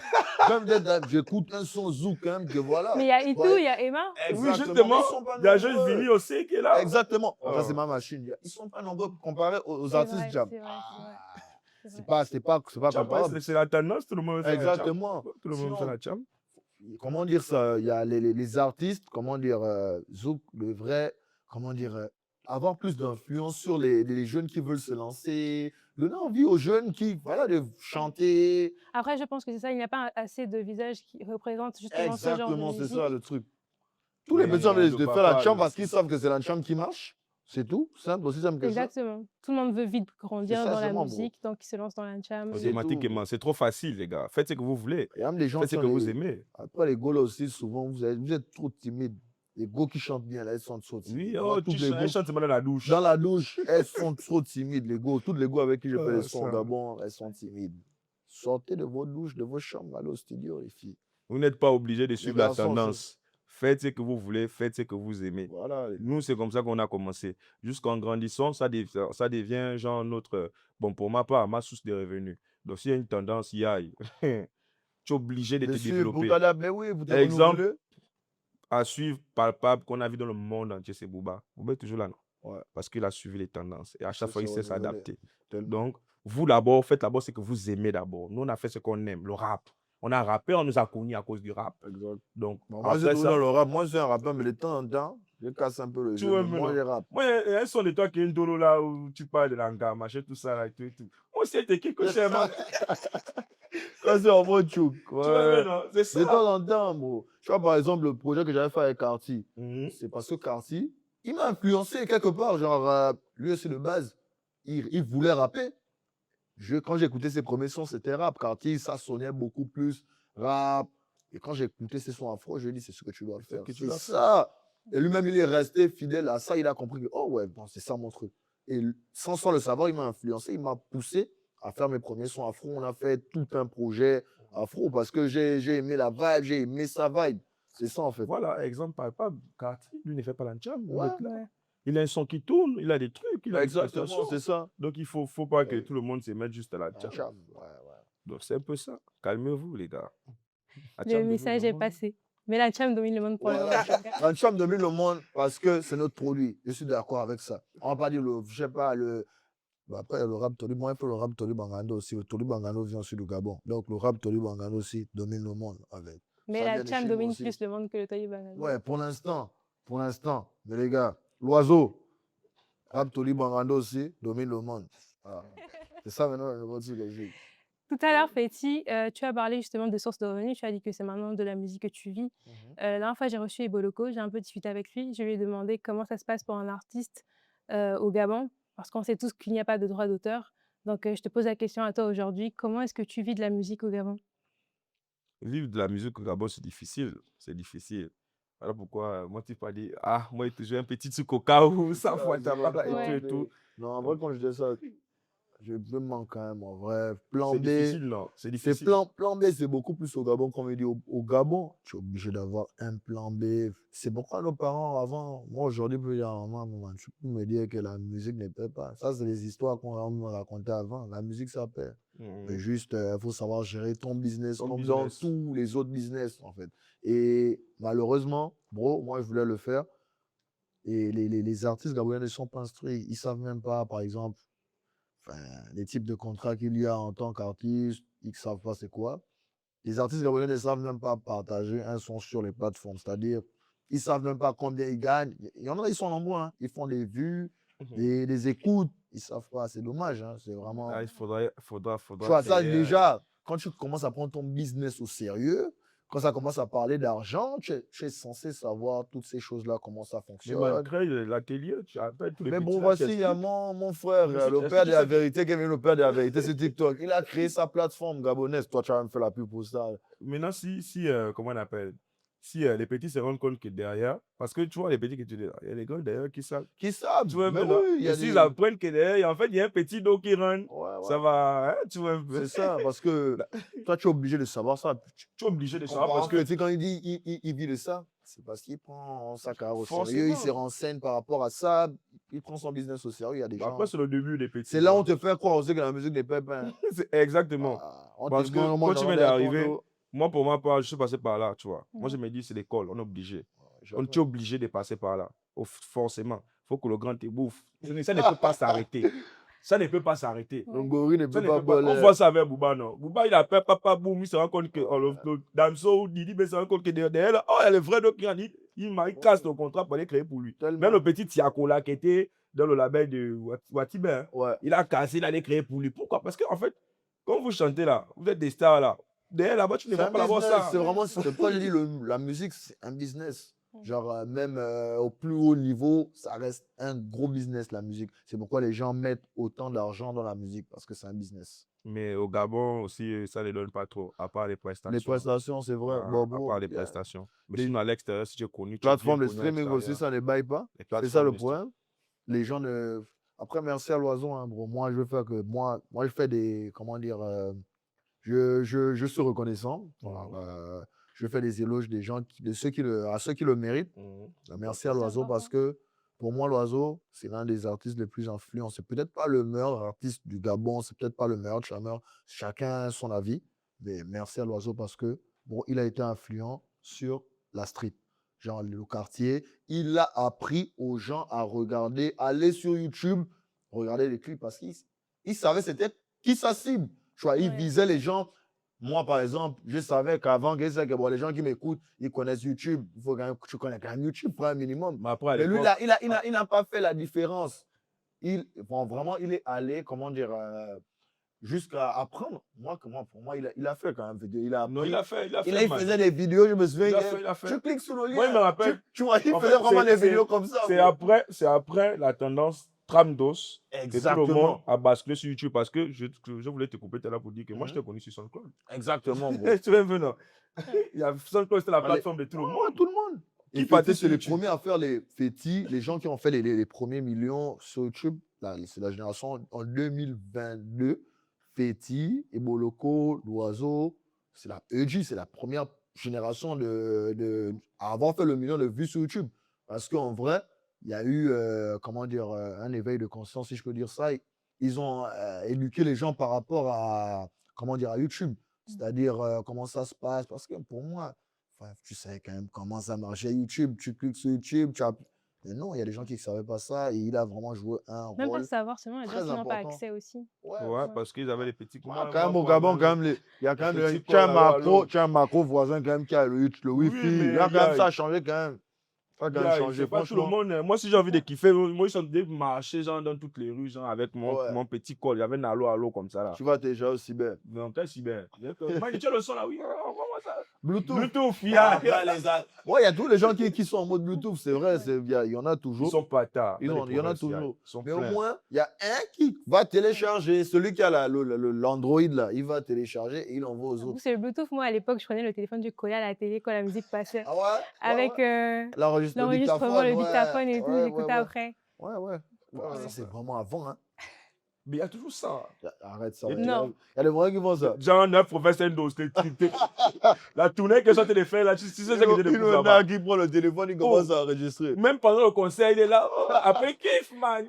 J'écoute un son zouk, quand même, que voilà. Mais il y a Itou, Ouais. il y a Emma. Oui, Exactement, justement, ils sont pas il y a juste nombreux. Vini aussi qui est là. Exactement. Oh. Ça, c'est ma machine. Ils sont pas nombreux comparés aux C'est artistes vrai, jam. c'est vrai, c'est vrai. c'est vrai. C'est pas Tcham, ouais, comparable. c'est la tendance, tout le monde veut faire la tcham. Exactement. Tout le monde veut faire Sinon, la tcham. comment dire ça? Il y a les artistes, comment dire, Zouk, le vrai, comment dire, avoir plus d'influence sur les jeunes qui veulent se lancer, donner envie aux jeunes qui, voilà, de chanter. Après, je pense que c'est ça, il n'y a pas assez de visages qui représentent justement ce genre de Exactement, c'est ça musique. le truc. Tous les Mais petits ont envie le de faire la papa, chambre parce qu'ils savent que c'est la chambre qui marche. C'est tout. Simple, aussi simple que ça. Exactement. Tout le monde veut vite C'est grandir ça dans la seulement, bro. musique, donc ils se lancent dans la jam. C'est tout. automatiquement, c'est trop facile, les gars. Faites ce que vous voulez. Il y a même des gens Faites ce qui ont que vous des... aimez. Après, les gars aussi, souvent, vous êtes trop timides. Les gars qui chantent bien, là, ils sont trop timides. Oui, Moi, oh, tu chantes dans la douche. dans la douche, elles sont trop timides, les gars. Toutes les gars avec qui je fais les sons au ça. Gabon, elles sont timides. Sortez de vos douches, de vos chambres, allez au studio, les filles. Vous n'êtes pas obligé de suivre la garçons aussi. tendance. Faites ce que vous voulez, faites ce que vous aimez. Voilà. Nous, c'est comme ça qu'on a commencé. Jusqu'en grandissant, ça devient genre notre, bon, pour ma part, ma source de revenus. Donc, s'il y a une tendance, il y a. Tu es obligé de te Monsieur, développer. Bougada, mais oui, vous devez Exemple, renouveler. à suivre, palpable, qu'on a vu dans le monde entier, c'est Booba. Booba est toujours là, non? Ouais. Parce qu'il a suivi les tendances. Et à chaque Ça, fois, il c'est sait renouvelé. s'adapter. Tellement. Donc, vous d'abord, faites d'abord ce que vous aimez d'abord. Nous, on a fait ce qu'on aime, le rap. On a rappé, on nous a connus à cause du rap. Exact. Donc, Bon, moi, j'ai après trouvé ça, dans le rap. Moi, je suis un rappeur, mais de temps en temps, je casse un peu le tu jeu. vois, Mais mais moi, non. je rappe. Moi, il y a un son de toi qui est une dolo là où tu parles de l'anga, machin, tout ça là et tout et tout. Moi aussi, c'était quelque chose, man. Quand c'est en mode chouk. Tu vois, mais non, c'est De ça. temps en temps, bro. Tu vois, par exemple, le projet que j'avais fait avec Carty, Mhm. c'est parce que Carty, il m'a influencé quelque part. Genre, lui aussi de base, il voulait rapper. Quand j'écoutais ses premiers sons, c'était rap. Carty, ça sonnait beaucoup plus rap. Et quand j'écoutais ses sons afro, je lui ai dit, c'est ce que tu dois faire. que tu C'est dois ça. Et lui-même, il est resté fidèle à ça. Il a compris que, oh ouais, bon, c'est ça mon truc. Et sans le savoir, il m'a influencé, il m'a poussé à faire mes premiers sons afro. On a fait tout un projet afro parce que j'ai aimé la vibe, j'ai aimé sa vibe. C'est ça, en fait. Voilà, exemple palpable. Carty, lui ne fait pas la jam. Ouais. Il a un son qui tourne, il a des trucs, il a des Exactement, prestations. c'est ça. Donc, il faut pas que Ouais. tout le monde se mette juste à la Un jam. jam, ouais. Donc, c'est un peu ça. Calmez-vous, les gars. La Le jam domine message le est monde. passé. Mais la jam domine le monde pour le moment. Un champ domine le monde parce que c'est notre produit. Je suis d'accord avec ça. On va pas dire je sais pas, bah après, le rap Tolu, moi, un peu le rap Tolu Bangando aussi. Le Tolu Bangando vient sur le Gabon. Donc, le rap Tolu Bangando aussi domine le monde avec. Mais Ça la vient de jam chez nous domine aussi. plus le monde que le Toyi Banana. Ouais, pour l'instant. Mais les gars, l'oiseau, rap Tolu Bangando aussi domine le monde. Voilà. C'est ça maintenant le nouveau truc que j'ai. Tout à l'heure, Fetty, tu as parlé justement de sources de revenus. Tu as dit que c'est maintenant de la musique que tu vis. La dernière fois, j'ai reçu Eboloko, j'ai un peu discuté avec lui. Je lui ai demandé comment ça se passe pour un artiste au Gabon, parce qu'on sait tous qu'il n'y a pas de droit d'auteur. Donc, je te pose la question à toi aujourd'hui. Comment est-ce que tu vis de la musique au Gabon? Vivre de la musique au Gabon, c'est difficile. C'est difficile. Voilà pourquoi, moi, tu pas dit, ah, moi, j'ai un petit truc au cas où ça faut être Ouais. et tout. Non, en vrai, quand je dis ça, je me manque quand même, en vrai. Plan C'est B. difficile, non? C'est C'est difficile. plan B, c'est beaucoup plus au Gabon qu'on me dit au Gabon. Tu es obligé d'avoir un plan B. C'est pourquoi nos parents avant, moi aujourd'hui, je peux dire, maman, tu peux me dire que la musique ne paie pas. Ça, c'est des histoires qu'on me racontait avant. La musique, ça paie. Mais juste, il faut savoir gérer ton business Ton comme dans business. tous les autres business, en fait. Et malheureusement, bro, moi, je voulais le faire. Et les artistes gabonais ne sont pas instruits. Ils ne savent même pas, par exemple, les types de contrats qu'il y a en tant qu'artiste, ils ne savent pas c'est quoi. Les artistes gabonais ne savent même pas partager un son sur les plateformes, c'est-à-dire, ils ne savent même pas combien ils gagnent. Il y en a, ils sont nombreux, hein. Ils font des vues, des écoutes, ils ne savent pas. C'est dommage, hein. C'est vraiment. Ah, il faudra Tu vois, ça, créer, déjà, quand tu commences à prendre ton business au sérieux, quand ça commence à parler d'argent, tu es censé savoir toutes ces choses-là, comment ça Mais fonctionne. crée l'atelier, tu appelles tous les Mais petits bon, là, voici, qui il y a expliquent. mon frère, Mais le est-ce père que de tu la sais- vérité, qui est le père de la vérité sur TikTok. Il a créé sa plateforme gabonaise. Toi, tu vas me faire la pub pour ça. Maintenant, comment on appelle? Si les petits se rendent compte que derrière, parce que tu vois, les petits que tu dis, il y a les gars derrière qui savent. Qui savent? Tu vois, Mais maintenant, oui, il y et a s'ils des... apprennent que derrière, en fait, il y a un petit dos qui rentre, Ouais, ça va, hein, tu vois un peu. c'est ça, parce que toi, tu es obligé de savoir ça. Tu es obligé de savoir parce Parce que, que tu sais, quand il dit il vit de ça, c'est parce qu'il prend sa carrière au sérieux, Forcément. il se renseigne par rapport à ça, il prend son business au sérieux. Il y a des gens. après, c'est le début des petits. C'est là où on te fait croire aussi que la musique n'est pas bien. Exactement. On Parce te que demande, quand tu viens des d'arriver, condos. moi, pour ma part, je suis passé par là, tu vois. Moi, je me dis, c'est l'école, on est obligé. On est obligé de passer par là. Forcément. Il faut que le grand te bouffe. Ça ne peut pas s'arrêter. ça ne peut pas s'arrêter. Le Ouais. gorille ne Ça peut ne pas peut pas. On voler. voit ça avec Booba, non? Booba, il appelle papa boum, il se rend compte que Damso ou Didi, mais il se rend compte que derrière, là, oh, il y a le vrai doc qui il casse le contrat pour aller créer pour lui. Même Tellement. le petit Tiako là qui était dans le label de Watibé, hein, Ouais. il a cassé, il allait créer pour lui. Pourquoi? Parce qu'en fait, quand vous chantez là, vous êtes des stars là. Derrière là-bas, tu ne C'est vas un pas l'avoir business. ça. C'est vraiment, Ouais. c'est pas, je dis, la musique, c'est un business. Mm. Genre, même au plus haut niveau, ça reste un gros business, la musique. C'est pourquoi les gens mettent autant d'argent dans la musique, parce que c'est un business. Mais au Gabon aussi, ça ne donne pas trop, à part les Les prestations. prestations, c'est vrai. À Bobo, part les il y a prestations. Mais des sinon, à l'extérieur, si tu es connu, tu es bien plateformes de connu à streaming aussi, l'extérieur. ça ne baille pas. Les C'est ça plateformes le de streaming. problème. Les gens ne. Après, merci à l'oiseau, hein, bro. Moi, je veux faire que. Moi, je fais des. Comment dire. Je suis reconnaissant. Voilà, je fais des éloges des gens, à ceux qui le méritent. Merci à C'est l'oiseau parce important. que pour moi, l'oiseau, c'est l'un des artistes les plus influents. C'est peut-être pas le meilleur artiste du Gabon, c'est peut-être pas le meilleur chameur. Chacun a son avis. Mais merci à l'oiseau parce que bon, il a été influent sur la street. Genre le quartier, il a appris aux gens à regarder, aller sur YouTube, regarder les clips parce qu'il savait c'était qui sa cible. Tu vois, il Ouais. visait les gens. Moi, par exemple, je savais qu'avant, que bon, les gens qui m'écoutent, ils connaissent YouTube. Il faut quand même que tu connais quand même YouTube pour un minimum. Mais après, à Mais lui, l'époque, il n'a pas fait la différence. Bon, vraiment, il est allé, comment dire, jusqu'à apprendre. Pour moi, il a fait quand même vidéo. Il a non, appris. il a fait, man. faisait des vidéos, je me souviens. Il a fait. Tu cliques sur le lien. Moi, il me rappelle. Tu vois, il En faisait fait, vraiment des c'est- vidéos comme ça. C'est bro. après la tendance Tramdos que tout le Exactement. monde a basculé sur YouTube parce que je voulais te couper tout à l'heure pour dire que moi, je t'ai connu sur SoundCloud. Exactement, bro. Tu veux venir, non? Il y a SoundCloud, c'était la Allez. plateforme de tout le Ouais, monde. tout le monde. Qui Et partait Fétis, sur c'est les YouTube. premiers à faire les Fétis, les gens qui ont fait les premiers millions sur YouTube. C'est la génération en 2022. Fétis, Eboloko, L'Oiseau, c'est la EG, c'est la première génération à avoir fait le million de vues sur YouTube. Parce qu'en vrai, il y a eu, comment dire, un éveil de conscience, si je peux dire ça. Ils ont éduqué les gens par rapport à, comment dire, à YouTube. C'est-à-dire comment ça se passe. Parce que pour moi, enfin, tu sais quand même comment ça marchait YouTube. Tu cliques sur YouTube, mais non, il y a des gens qui ne savaient pas ça et il a vraiment joué un Même pas rôle savoir, seulement les gens très qui n'ont pas important. accès aussi. Ouais. Ouais, parce qu'ils avaient les petits. Quand même au Gabon, quand même, il y a quand même tu as un macro voisin quand même qui a le Wi-Fi. Oui, mais Il y a quand même ça a changé quand même. Ça a quand même changé, c'est pas tout le franchement. monde. Moi, si j'ai envie de kiffer, moi, je suis en train de marcher genre, dans toutes les rues, genre, avec Ouais. mon petit col. Il y avait un allô comme ça là. Tu vas déjà au cyber. Donc, quel cyber? Moi, tu as le son là, oui. Comment ça? Bluetooth. Bluetooth, Ouais, il y a tous les gens qui sont en mode Bluetooth, c'est vrai. Il y en a Ils toujours. sont pas tard. Il y en a toujours. Ils sont Mais au pleins. moins, il y a un qui va télécharger. Celui qui a l'Android, là, il va télécharger et il envoie aux Vous, autres. c'est le Bluetooth. Moi, à l'époque, je prenais le téléphone du collège à la télé quand la musique passait. Ah ouais? Avec L'enregistrement, l'enregistrement, le ouais. dictaphone et tout, Ouais, j'écoutais ouais. après. Ouais. Ça, c'est vraiment avant, hein. Mais il y a toujours ça. Arrête ça. Et Il y non. a des moyens qui font ça. Genre 9 professeurs d'os. La tournée que sont de faire là, tu sais ce que je Il y découvre en là-bas. a qui prend le téléphone, il commence à enregistrer. Même pendant le concert, il est là. Oh, après, kiff, man.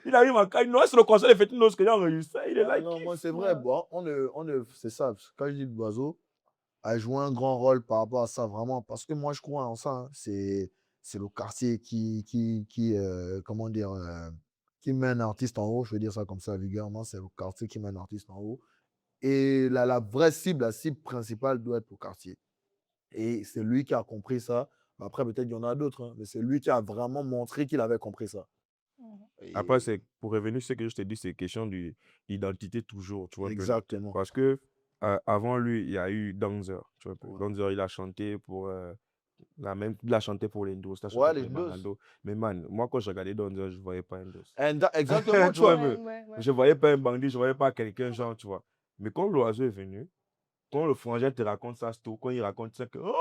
Il arrive en cas. Non, c'est le concert de Fétine Nos que j'ai enregistré. Il est là. Non, kiff. moi, c'est vrai. Bon, c'est ça. Quand je dis l'oiseau, a joué un grand rôle par rapport à ça, vraiment. Parce que moi, je crois en ça. Hein. C'est le quartier comment dire, qui met un artiste en haut. Je veux dire ça comme ça, vulgairement. C'est le quartier qui met un artiste en haut. Et la vraie cible, la cible principale doit être le quartier. Et c'est lui qui a compris ça. Après, peut-être il y en a d'autres, hein, mais c'est lui qui a vraiment montré qu'il avait compris ça. Et Après, c'est pour revenir sur ce que je t'ai dit, c'est question d'identité toujours. Tu vois, exactement. parce que avant lui, il y a eu Danzer. Tu vois, Ouais. Danzer, il a chanté pour. Il a chanté pour les Ndos. Ouais, les Ndos. Mais man, moi, quand je regardais Danzer, je ne voyais pas un Ndos. Exactement, Tu vois, Ouais. je ne voyais pas un bandit, je ne voyais pas quelqu'un, genre, tu vois. Mais quand l'oiseau est venu, quand le frangin te raconte ça, quand il raconte ça, que. Oh,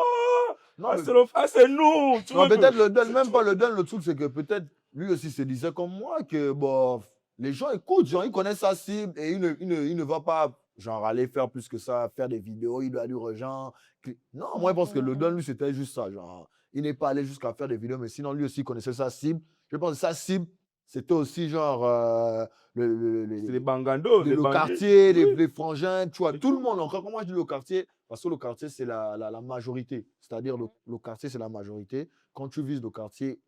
Non, ah, mais- c'est nous! Tu vois, Non, peut-être le Don, même pas le Don, le truc, c'est que peut-être lui aussi se disait comme moi que bon, les gens écoutent, genre, ils connaissent sa cible et il ne va pas genre aller faire plus que ça, faire des vidéos, il doit dire aux gens. Non, moi je pense que le Don, lui, c'était juste ça. Genre, il n'est pas allé jusqu'à faire des vidéos, mais sinon lui aussi il connaissait sa cible. Je pense que sa cible, c'était aussi genre c'est les bangandos, les le bandits. quartier, Oui. les frangins, tu vois, Et tout le tout. monde. Encore, comment je dis le quartier? Parce que le quartier, c'est la majorité. C'est-à-dire, le quartier, c'est la majorité. Quand tu vises le quartier,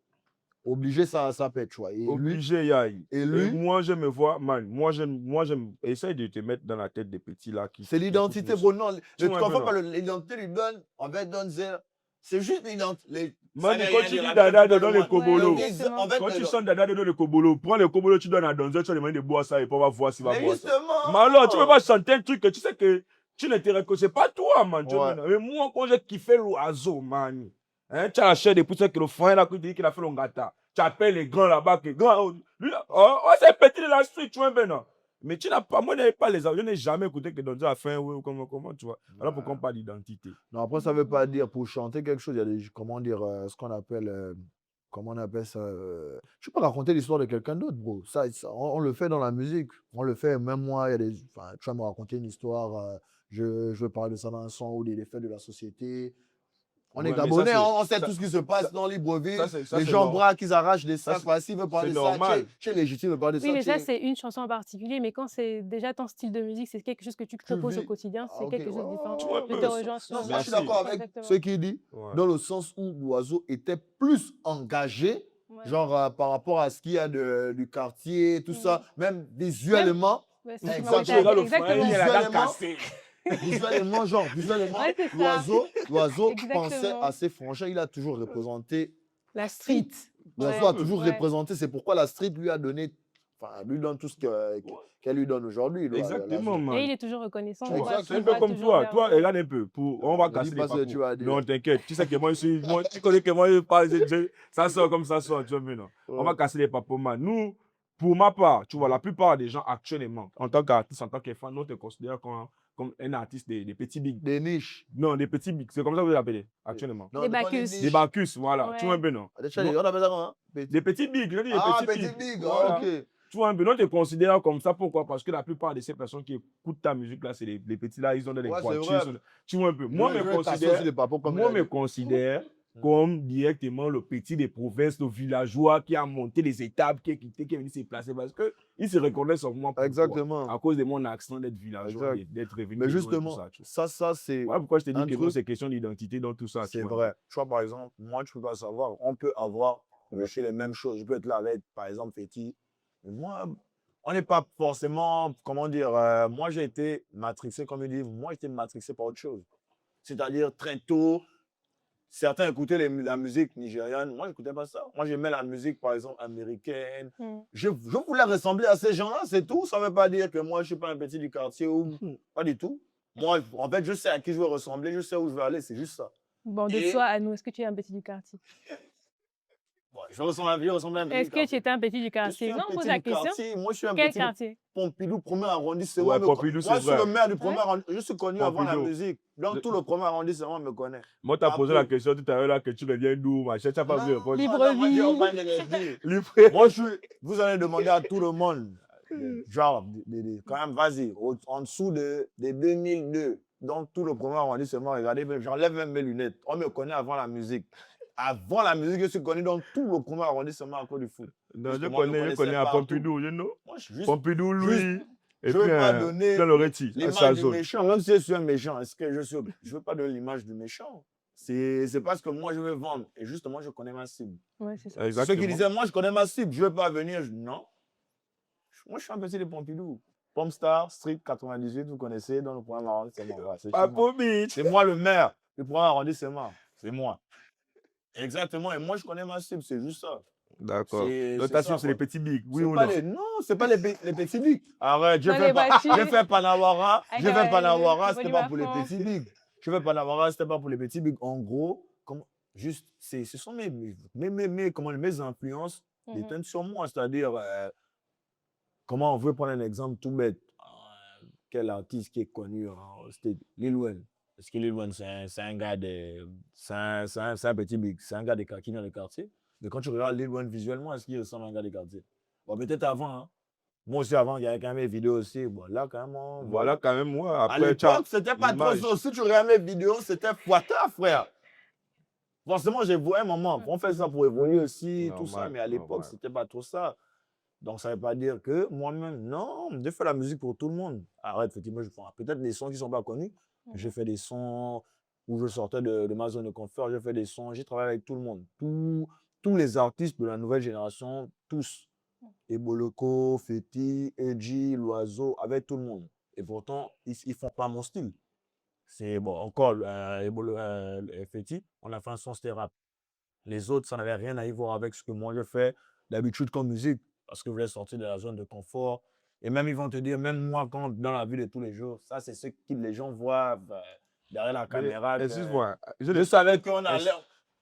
obligé, ça pète, tu vois. Et lui, Obligé, Yaï. et Et lui, moi, je me vois, man, j'aime, essaye de te mettre dans la tête des petits là qui c'est écoutent l'identité, le bro. son. Non, Tu tu vois un peu, confonds non? pas l'identité, lui donne, en fait, donne zéro. C'est juste l'identité. Ça Man, veut quand rien tu dire. dis La dada vie, dedans le le kobolo, exactement. en fait, quand tu sens dada dedans le kobolo, prends le kobolo, tu donnes à Donzel, tu vas demander de boire ça et puis on va voir s'il va mais boire ça. justement, Mais alors, tu peux pas chanter un truc que tu sais que tu ne te reconnais, c'est pas toi, man. Tu vois, ouais. maintenant. Mais moi, quand j'ai kiffé l'oiseau, man, hein, tu as la chair de poutre que le frère là, qui te dit qu'il a fait le gâteau. Tu appelles les grands là-bas, que grand, lui là, oh, c'est petit de la street, tu vois, maintenant. Mais tu n'as pas, moi, je n'ai pas les je n'ai jamais écouté que Donzel a fait un ou comment, tu vois. Alors pourquoi on parle d'identité? Non, après, ça veut pas dire, pour chanter quelque chose, il y a des, comment dire, ce qu'on appelle, comment on appelle ça, je peux raconter l'histoire de quelqu'un d'autre, bro. On le fait dans la musique. On le fait, même moi, il y a des, enfin, tu vas me raconter une histoire, je veux parler de ça dans un son ou des faits de la société. On est Ouais, mais ça, Gabonais, c'est, on sait ça, tout ce qui se passe ça, dans Libreville. ça, Les c'est gens braquent, ils arrachent des sacs. Voilà, s'ils veulent parler c'est de ça, normal. tu es légitime de parler de Oui, ça. mais ça, c'est une chanson en particulier. Mais quand c'est déjà ton style de musique, c'est quelque chose que tu Tu proposes au vis. quotidien, Ah, c'est ok. quelque chose de différent. Tu vois un Je te peu. rejoins sur Non, moi, je suis Merci. d'accord avec exactement. ce qu'il dit, Ouais. dans le sens où l'oiseau était plus engagé, Ouais. genre par rapport à ce qu'il y a du quartier, tout ça, même Même, visuellement. ouais, c'est Exactement. Quand tu regardes le frère, exactement. il est la dent Visuellement, cassée. visuellement, genre, visuellement, Ouais, c'est ça. l'oiseau pensait Exactement. à ses franchins. Il a toujours représenté. La street. L'oiseau Ouais. a toujours Ouais. représenté. C'est pourquoi la street lui a donné, enfin, lui donne tout ce qu'elle lui donne aujourd'hui. Exactement, Et il man. est toujours reconnaissant. Tu On vois, voit c'est un qu'il peu va comme toujours toi. vers Toi, eux. regarde un peu. On va Ne casser dis les pas ce que papous. tu vas dire. Non, t'inquiète. Tu sais que moi, tu connais que moi, je parle, ça sort comme ça sort. Tu vois, maintenant. On va Ouais. casser les papous, man. Nous, pour ma part, tu vois, la plupart des gens actuellement, en tant qu'artiste, en tant que fan, nous te considèrent comme un artiste des petits bigs. Des niches. Non, des petits bigs. C'est comme ça que vous les appelez actuellement. Non, Des pas les Bacchus. Des niches. Bacchus, voilà. Tu vois un Ouais. peu, non? On appelle ça comment? Des petits bigs, je dis des Ah, petits petit bigs. big. Voilà. Ah, ok. Tu vois un peu, non, te considères comme ça. Pourquoi? Parce que la plupart de ces personnes qui écoutent ta musique là, c'est les petits là, ils ont des Ouais, c'est voitures. vrai. Tu vois un peu. Moi, Je vais casser aussi les papos comme il moi, a me dit. considère comme directement le petit des provinces, le villageois qui a monté les étapes, qui est quitté, qui est venu se placer parce que ils se reconnaissent en moi. Pourquoi? Exactement. À cause de mon accent d'être villageois, Exact. d'être revenu Mais de loin et tout justement, ça. Tu vois. ça c'est Voilà pourquoi je te dis un que moi, truc, c'est question d'identité dans tout ça. Tu c'est vois. vrai. Tu vois, par exemple, moi, tu peux pas savoir, on peut avoir reçu les mêmes choses. Je peux être là avec, par exemple, Féti. Mais moi, on n'est pas forcément, comment dire, moi, j'ai été matrixé, comme il dit, moi, j'ai été matrixé par autre chose. C'est-à-dire, très tôt, certains écoutaient la musique nigériane. Moi, je n'écoutais pas ça. Moi, j'aimais la musique, par exemple, américaine. Je voulais ressembler à ces gens-là, c'est tout. Ça ne veut pas dire que moi, je ne suis pas un petit du quartier ou pas du tout. Moi, en fait, je sais à qui je veux ressembler, je sais où je veux aller, c'est juste ça. Bon, de Et- toi à nous, est-ce que tu es un petit du quartier? Ouais, je ressemble à un petit Est-ce du que tu quartier. étais un petit du Je suis quartier? un Non, on pose petit la du question. quartier. Moi, je suis un Quel petit quartier? Pompidou, premier arrondissement. Ouais, Pompidou, c'est Moi, je suis vrai. le maire du Ouais. premier arrondissement. Je suis connu avant la Pompidou. musique. Dans tout le premier arrondissement, on me connaît. Moi, tu as posé la Après- question tout à l'heure là, que tu reviens d'où, machin. Tu n'as pas voulu répondre. Libreville. Moi, je dis, Libreville. Libre. Moi, vous allez demander à tout le monde, genre, quand même, vas-y, en dessous des 2002, dans tout le premier arrondissement, regardez, j'enlève même mes lunettes. On me connaît avant la musique. Avant la musique, je suis connu dans tout le premier arrondissement à cause du foot. Non, Juste je que moi, connais à connaissais partout. Pompidou, you know. Moi, je suis juste, Pompidou, Louis. Et je veux puis, pas donner dans Loretti, à l'image sa du zone. méchant, même si je suis un méchant. Est-ce que je veux pas donner l'image du méchant. C'est parce que moi, je veux vendre. Et justement, je connais ma cible. Ouais, c'est ça. Ceux Exactement. qui disaient, moi, je connais ma cible, je ne veux pas venir. Non. Moi, je suis un petit de Pompidou. Pomstar, Street 98, vous connaissez, dans le premier arrondissement. Ouais, c'est chez moi. Papo Beach. C'est moi le maire du premier arrondissement. C'est moi. Exactement. Et moi, je connais ma cible, c'est juste ça. D'accord. C'est Notation, ça, c'est les quoi. petits bigs, oui C'est ou pas non? non, c'est pas les petits bigs. Arrête, Dans les battus. je fais Panawara. Avec, Je fais Panawara, le c'était volume pas à pour les fond. petits bigs. Je fais Panawara, c'était pas pour les petits bigs. En gros, juste, ce sont mes influences Mhm. détiennent sur moi. C'est-à-dire, comment on veut prendre un exemple tout bête. Quel artiste qui est connu, c'était Lil Wayne. Parce que Lil Wayne, c'est un gars c'est un petit big, c'est un gars qui vient dans le quartier. Mais quand tu regardes Lil Wayne visuellement, est-ce qu'il ressemble à un gars des quartiers? Bon, peut-être avant, hein. Moi aussi, avant, il y avait quand même mes vidéos aussi. Bon, là, quand même, Voilà, quand même, moi, à après, tu as l'époque, c'était pas trop l'image. ça. Si tu regardes mes vidéos, c'était poita, frère. Forcément, j'ai vu un moment. On fait ça pour évoluer aussi, tout ça. Normal, Mais à l'époque, normal. c'était pas trop ça. Donc, ça ne veut pas dire que moi-même, non, je fais la musique pour tout le monde. Arrête, effectivement, je fais peut-être des sons qui ne sont pas connus. J'ai fait des sons où je sortais de ma zone de confort. J'ai fait des sons, j'ai travaillé avec tout le monde. tous les artistes de la nouvelle génération, tous, Eboloko, Feti, Edgy, Loiseau, avec tout le monde. Et pourtant, ils font pas mon style. C'est bon, encore Feti, on a fait un son, c'était rap. Les autres, ça n'avait rien à y voir avec ce que moi je fais d'habitude comme musique, parce que je voulais sortir de la zone de confort. Et même, ils vont te dire, même moi, quand dans la vie de tous les jours, ça, c'est ce que les gens voient derrière la Mais caméra. excuse-moi, Je savais qu'on allait.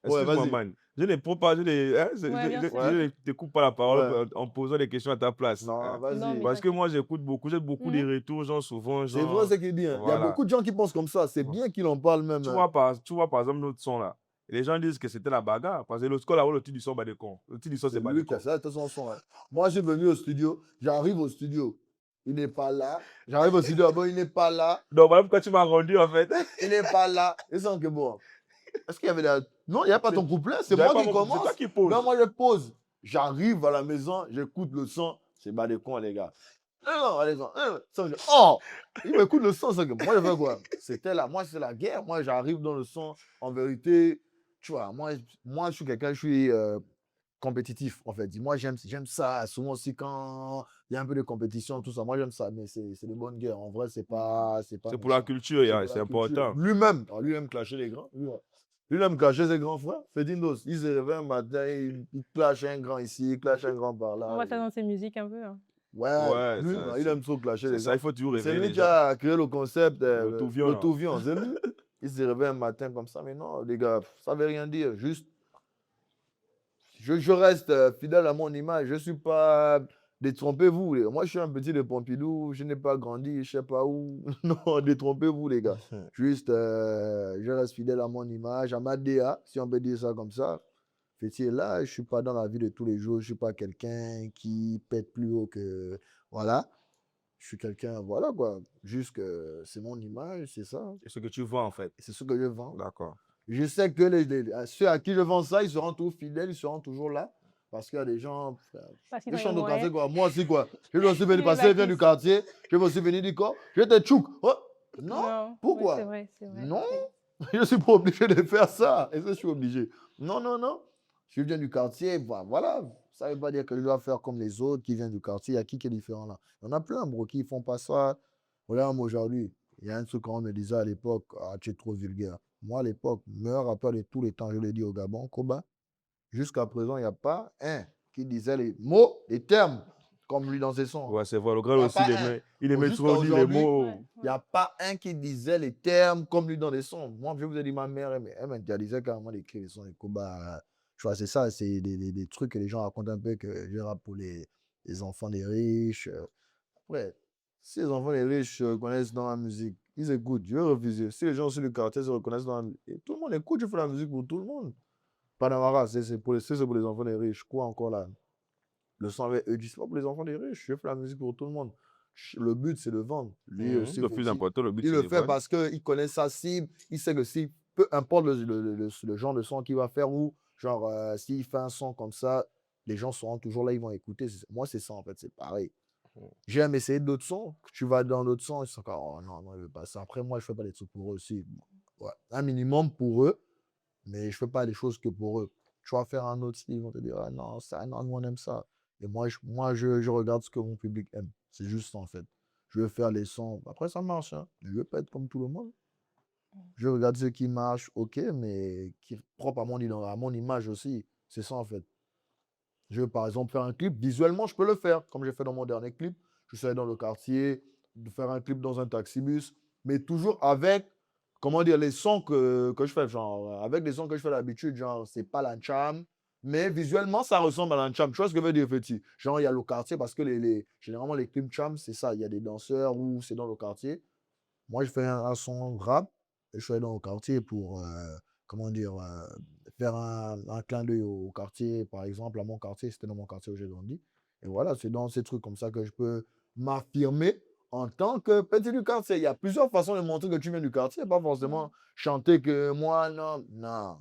Ouais, excuse-moi, vas-y. man. Je ne prends pas, hein, Ouais, bien sûr. je ne te coupe pas la parole Ouais. en posant des questions à ta place. Non, Hein. Non, vas-y. mais Parce que t'inquiète. moi, j'écoute beaucoup, j'ai beaucoup de Mhm. retours, genre souvent, C'est vrai genre, ce qu'il dit. Hein. Il y a voilà. beaucoup de gens qui pensent comme ça. C'est bien qu'il en parle même. Tu vois, par exemple, notre son là. Et les gens disent que c'était la bagarre. Parce que le score là, le titre du son, bah, des cons. Le titre du son, C'est c'est pas lui des qui a cons. ça, de toute façon. Hein. Moi, je suis venu au studio. J'arrive au studio. Il n'est pas là. J'arrive au studio. Bon, il n'est pas là. Donc voilà pourquoi tu m'as rendu en fait. Il n'est pas là. Et sans que bon. Est-ce qu'il y avait la... Non, il n'y a pas ton couplet. C'est moi qui C'est toi commence. qui poses. Non, moi, je pose. J'arrive à la maison. J'écoute le son. C'est bas des cons, les gars. Non, allez, oh! Il m'écoute le son. Moi, je fais quoi? C'était là. Moi, c'est la guerre. Moi, j'arrive dans le son. En vérité, tu vois, moi je suis quelqu'un, je suis compétitif, en fait. Moi, j'aime ça. Souvent aussi, quand il y a un peu de compétition, tout ça, moi, j'aime ça. Mais c'est de bonnes guerres. En vrai, c'est pas C'est méchant. pour la culture, C'est pour c'est la culture. important. Lui-même clasher les grands. Lui-même clasher ses grands frères. Fedindos, il se réveille un matin, il clash un grand ici, il clash un grand par On là. voit ça dans ses musiques un peu. Hein. Ouais, Ouais, lui, il aime trop clasher les c'est ça, grands. il faut toujours C'est réveiller lui les qui gens. a créé le concept, Le touvion, le là. touvion. C'est lui. Il se réveille un matin comme ça, mais non, les gars, ça ne veut rien dire. Juste, je reste fidèle à mon image. Je ne suis pas. Détrompez-vous. Moi, je suis un petit de Pompidou. Je n'ai pas grandi, je ne sais pas où. Non, détrompez-vous, les gars. Juste, je reste fidèle à mon image, à ma DA, si on peut dire ça comme ça. Fetier, là, je ne suis pas dans la vie de tous les jours. Je ne suis pas quelqu'un qui pète plus haut que. Voilà. Je suis quelqu'un, voilà quoi. Juste que c'est mon image, c'est ça. C'est ce que tu vois en fait. C'est ce que je vends. D'accord. Je sais que ceux à qui je vends ça, ils seront toujours fidèles, ils seront toujours là. Parce qu'il y a des gens. Parce qu'ils Je ont les chante au quartier, moyens. quoi. Moi aussi, quoi. Je vais aussi Il venir est passer, je viens du bâtisse. quartier. Je vais aussi venir du corps. Je te tchouk. Oh, non. Non, ouais, Pourquoi? c'est vrai, c'est vrai. Non. C'est- Je ne suis pas obligé de faire ça. Est-ce que je suis obligé? Non, non, non. Je viens du quartier, voilà. Ça ne veut pas dire que je dois faire comme les autres qui viennent du quartier. Il y a qui est différent là? Il y en a plein, bro, qui ne font pas ça. Regarde, moi, aujourd'hui, il y a un truc qu'on me disait à l'époque, ah, tu es trop vulgaire. Moi, à l'époque, meilleur rappeur de tous les temps, je l'ai dit au Gabon, Koba. Jusqu'à présent, il n'y a pas un qui disait les mots, les termes, comme lui dans ses sons. Ouais, c'est vrai. Le grand Il y a aussi, pas un. il aimait Jusqu'à trop dire les aujourd'hui, mots. Ouais, il n'y a pas un qui disait les termes comme lui dans les sons. Moi, je vous ai dit, ma mère, elle m'interdisait carrément d'écrire les sons de Koba. Tu vois, c'est ça, c'est des trucs que les gens racontent un peu que je rappe pour les enfants des riches. Après, si les enfants des riches se reconnaissent dans la musique, ils écoutent, je vais refuser. Si les gens sur le quartier se reconnaissent dans la musique, et tout le monde écoute, je fais la musique pour tout le monde. Panamara, c'est pour les enfants des riches. Quoi encore là? Le son avec eux, c'est pas pour les enfants des riches. Je fais la musique pour tout le monde. Le but, c'est de vendre. Lui aussi, Le plus important, le but, il c'est le de fait vendre. parce qu'il connaît sa cible. Il sait que si, peu importe le genre de son qu'il va faire ou, genre, s'il fait un son comme ça, les gens seront toujours là, ils vont écouter. Moi, c'est ça, en fait, c'est pareil. J'aime essayer d'autres sons. Tu vas dans d'autres sons, ils sont comme, oh non, non, je veux pas ça. Après, moi, je fais pas des trucs pour eux aussi. Ouais. Un minimum pour eux, mais je fais pas des choses que pour eux. Tu vas faire un autre style, ils vont te dire, ah non, ça, non, nous, on aime ça. Et je regarde ce que mon public aime. C'est juste ça, en fait. Je veux faire les sons. Après, ça marche. Hein. Je veux pas être comme tout le monde. Je regarde ce qui marche, ok, mais qui est propre à mon image aussi. C'est ça, en fait. Je veux, par exemple, faire un clip. Visuellement, je peux le faire, comme j'ai fait dans mon dernier clip. Je suis allé dans le quartier, de faire un clip dans un taxibus, mais toujours avec, comment dire, les sons que je fais. Genre, avec des sons que je fais d'habitude, genre, c'est pas la cham, mais visuellement, ça ressemble à la cham. Tu vois ce que je veux dire, Feti? Genre, il y a le quartier, parce que généralement, les clips cham, c'est ça. Il y a des danseurs ou c'est dans le quartier. Moi, je fais un son rap et je suis allé dans le quartier pour, comment dire, faire un clin d'œil au quartier, par exemple, à mon quartier, c'était dans mon quartier où j'ai grandi. Et voilà, c'est dans ces trucs comme ça que je peux m'affirmer en tant que petit du quartier. Il y a plusieurs façons de montrer que tu viens du quartier, pas forcément chanter que moi, non, non.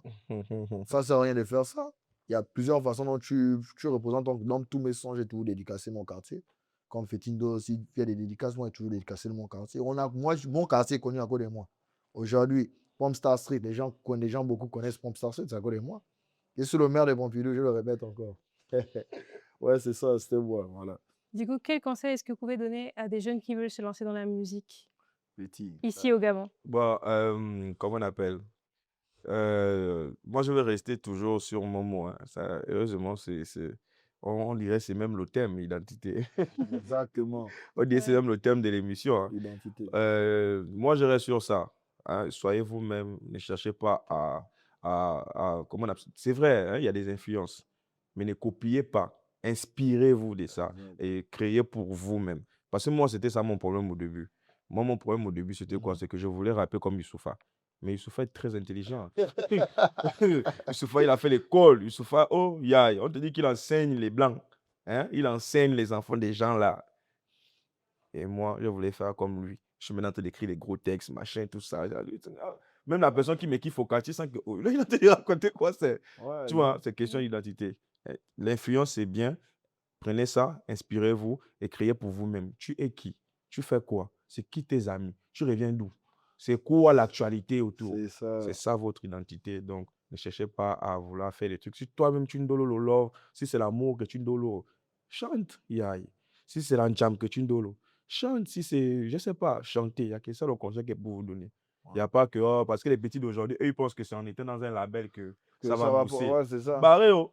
Ça ne sert à rien de faire ça. Il y a plusieurs façons dont tu représentes. Donc, dans tous mes sons, j'ai toujours dédicacé mon quartier. Comme Fetindo aussi, il y a des dédicaces, moi, j'ai toujours dédicacé mon quartier. Mon quartier est connu à cause de moi. Aujourd'hui, Pomstar Street, les gens beaucoup connaissent Pomstar Street, c'est à cause de moi. Je suis le maire de Pompidou, je le répète encore. Ouais, c'est ça, c'était moi, voilà. Du coup, quel conseil est-ce que vous pouvez donner à des jeunes qui veulent se lancer dans la musique, Petit. ici au Gabon? Bon, comment on appelle? Moi, je vais rester toujours sur mon mot, hein. Ça, heureusement, on dirait que c'est même le thème, identité. Exactement. On dirait que c'est Ouais. même le thème de l'émission, hein. Identité. Moi, je reste sur ça, hein. Soyez vous-même, ne cherchez pas comment on appelle, c'est vrai, hein, il y a des influences, mais ne copiez pas. Inspirez-vous de ça et créez pour vous-même. Parce que moi, c'était ça mon problème au début. Moi, mon problème au début, c'était quoi? C'est que je voulais rapper comme Youssoupha. Mais Youssoupha est très intelligent. Youssoupha, il a fait l'école. Youssoupha, oh, yaï, on te dit qu'il enseigne les Blancs, hein? Il enseigne les enfants des gens là. Et moi, je voulais faire comme lui. Je suis maintenant en train d'écrire les gros textes, machin, tout ça. Même la personne qui me kiffe au quartier sans que. Oh, là, il a te raconter quoi c'est. Ouais, Tu vois, c'est question Mmh. d'identité. L'influence, c'est bien. Prenez ça, inspirez-vous et créez pour vous-même. Tu es qui? Tu fais quoi? C'est qui tes amis? Tu reviens d'où? C'est quoi l'actualité autour? c'est ça. C'est ça votre identité. Donc, ne cherchez pas à vouloir faire des trucs. Si toi-même tu ndolo le love, si c'est l'amour que tu ndolo, chante, yaï. Si c'est l'anjam que tu ndolo, chante. Si c'est, je sais pas, chanter. Il y a que ça le conseil que pour vous donner. Il n'y a pas que, oh, parce que les petits d'aujourd'hui, eux, ils pensent que c'est en étant dans un label que Que ça va ça va pour. pousser. Ouais, c'est ça. Barré, oh.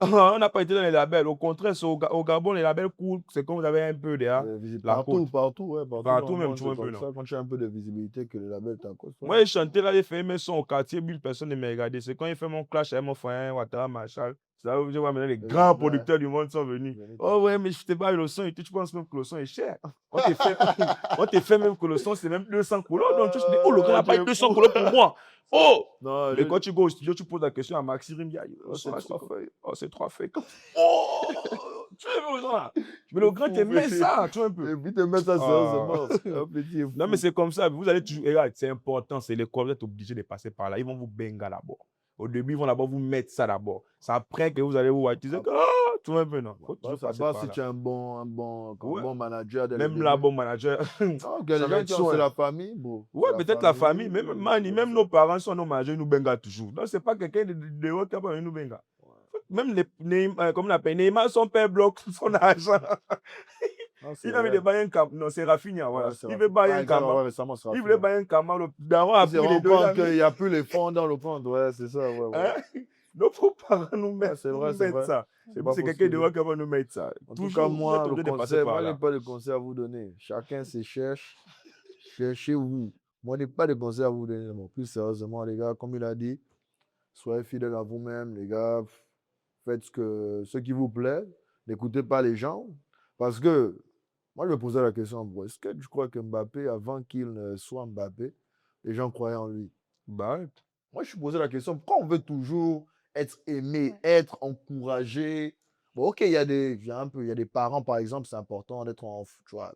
On n'a pas été dans les labels. Au contraire, c'est au Gabon, les labels cool. C'est comme vous avez un peu derrière la Partout, côte. partout, ouais, partout dans Partout le même, monde, tu c'est vois un peu, comme non? ça. Quand tu as un peu de visibilité, que le label t'accoste. Moi, j'ai chanté là, j'ai fait mes sons au quartier, 1000 personnes ne me regardaient. C'est quand il fait mon clash avec mon frère, Ouattara, Marshall. C'est là où je vois maintenant les grands Ouais. producteurs du monde sont venus. Venez, Oh ouais, mais je t'ai pas eu le son et tout, tu penses même que le son est cher. On t'est fait, on t'est fait même que le son, c'est même 200 colos. Donc tu te dis, oh, le gars n'a tu pas eu es 200 fou. colos pour moi. Oh! Non, Mais quand tu go au studio, tu poses la question à Maxi Rim, le oh, son c'est là, c'est trois quoi? feuilles. Oh, c'est 3 feuilles. Oh! Tu as vu le son là? Mais le grand Fou, t'aimait petit. ça, tu vois un peu. Et puis te mettre ça Ah. sérieusement. Un petit est Non, mais fou. c'est comme ça. Vous allez toujours. Et regarde, c'est important. C'est l'école. Vous êtes obligé de passer par là. Ils vont vous benga d'abord. Au début, ils vont d'abord vous mettre ça d'abord. C'est après que vous allez vous utiliser. Ah, tu vois un peu, non? Il faut toujours Ça passer passe par si là. tu es un Ouais. bon manager dès le Même là, début. bon manager. Non, il y a Ça des va gens être qui ont, c'est soin. la famille, bro. Ouais, C'est la peut-être la famille. Même, famille, mani, c'est même ça. nos parents sont nos managers, ils nous benga toujours. Donc, c'est pas quelqu'un de haut qui va nous benga. Même comme on appelle, Neymar, son père bloque son argent. Non, c'est Il a mis vrai. des bails non, c'est Rafinha, voilà. Ouais, c'est Il veut rapide. bailler Ah, un exactement, Kama. ouais, récemment, c'est Il rapide. voulait bailler un Kama. Le daron a Il se pris les rend deux. Il a compte mis. qu'il n'y a plus les fonds dans le compte. Ouais, c'est ça, ouais, ouais. Hein? Nos parents Ouais, c'est nous vrai, c'est mettent vrai. ça. C'est Et puis pas c'est quelqu'un de possible. haut qui va nous mettre ça. En tout cas, Toujours, vous êtes obligé de passer par moi, je n'ai là. pas de conseil à vous donner. Chacun se cherche. Cherchez-vous. Moi, je n'ai pas de conseil à vous donner. Mais plus sérieusement, les gars, comme il a dit, soyez fidèles à vous-même, les gars. Faites ce qui vous plaît. N'écoutez pas les gens. Parce que, moi, je me posais la question, bro, est-ce que tu crois que Mbappé, avant qu'il ne soit Mbappé, les gens croyaient en lui? Bah ouais. Moi, je me suis posé la question, pourquoi on veut toujours être aimé, Ouais. être encouragé? Bon, ok, il y a des parents, par exemple, c'est important d'être tu vois,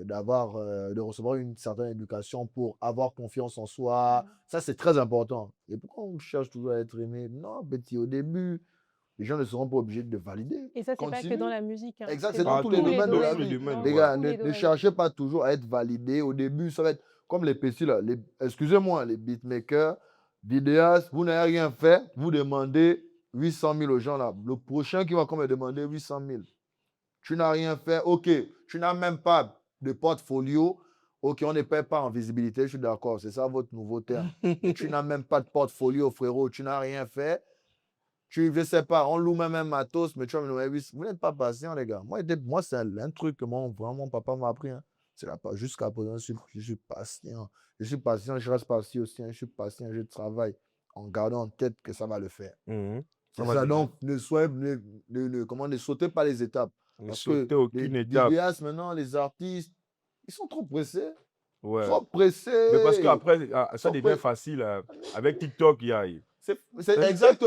d'avoir, de recevoir une certaine éducation pour avoir confiance en soi. Ça, c'est très important. Et pourquoi on cherche toujours à être aimé? Non, petit, au début, les gens ne seront pas obligés de valider. Et ça, c'est pas que dans Continue. la musique, hein, Exact, c'est c'est dans dans tous les tous les domaines de Dans la tous les domaines, vie. domaines, dans Les ouais. gars, tous les ne domaines. cherchez pas toujours à être validé. Au début, ça va être comme les petits là, excusez-moi, les beatmakers, vidéastes, vous n'avez rien fait, vous demandez 800 000 aux gens là. Le prochain qui va comme me demander 800 000. Tu n'as rien fait, ok. Tu n'as même pas de portfolio. Ok, on ne paie pas en visibilité, je suis d'accord, c'est ça votre nouveau terme. Tu n'as même pas de portfolio, frérot, tu n'as rien fait. Je ne sais pas, on loue même un matos, mais tu vas me demander, vous n'êtes pas patient, les gars. Moi c'est un truc que vraiment, mon papa m'a appris. Hein. Jusqu'à présent, je suis patient. Je suis patient, je reste patient aussi. Hein. Je suis patient, je travaille en gardant en tête que ça va le faire. Mhm. C'est va ça, déjà. donc ne sautez pas les étapes. Ne Parce que sautez les aucune étape. vidéastes maintenant, les artistes, ils sont trop pressés. Ouais. Trop Mais parce pressés. qu'après, ça Trop devient pressés. facile. Avec TikTok, il y a. C'est exact.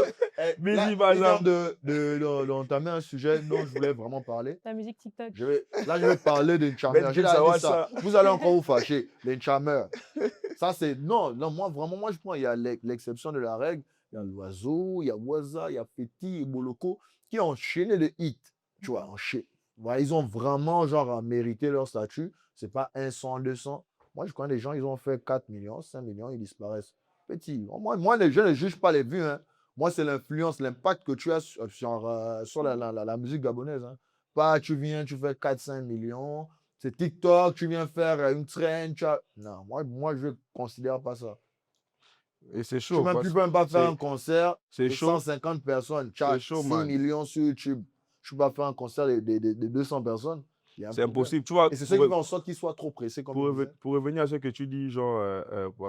Busy, Là, par il vient exemple. d'entamer un sujet dont je voulais vraiment parler. La musique TikTok. Je vais parler d'un Ben, charmeur. J'ai tu déjà dit savoir ça. ça. Vous allez encore vous fâcher. Les charmeurs. Ça, c'est. Non, moi, vraiment, moi, je prends. Il y a l'exception de la règle. Il y a l'oiseau, il y a Waza, il y a Feti et Boloko qui ont enchaîné les hits. Tu vois, voilà, ils ont vraiment, genre, mérité leur statut. C'est pas 100, 200. Moi, je connais des gens, ils ont fait 4 millions, 5 millions, ils disparaissent. Petit. Moi, je ne juge pas les vues. Hein. Moi, c'est l'influence, l'impact que tu as sur la musique gabonaise. Hein. Pas, tu viens, tu fais 4-5 millions. C'est TikTok, tu viens faire une trend. Non, moi, je ne considère pas ça. Et c'est Tu chaud, peux même pas faire un c'est concert c'est de chaud, 150 personnes. Tu c'est as chaud, 6 man. millions sur YouTube. Tu peux pas faire un concert de 200 personnes. Il y a un C'est problème. impossible. Tu vois, Et c'est ça qui fait en sorte qu'ils soient trop pressés, comme il disait. pour revenir à ce que tu dis, genre,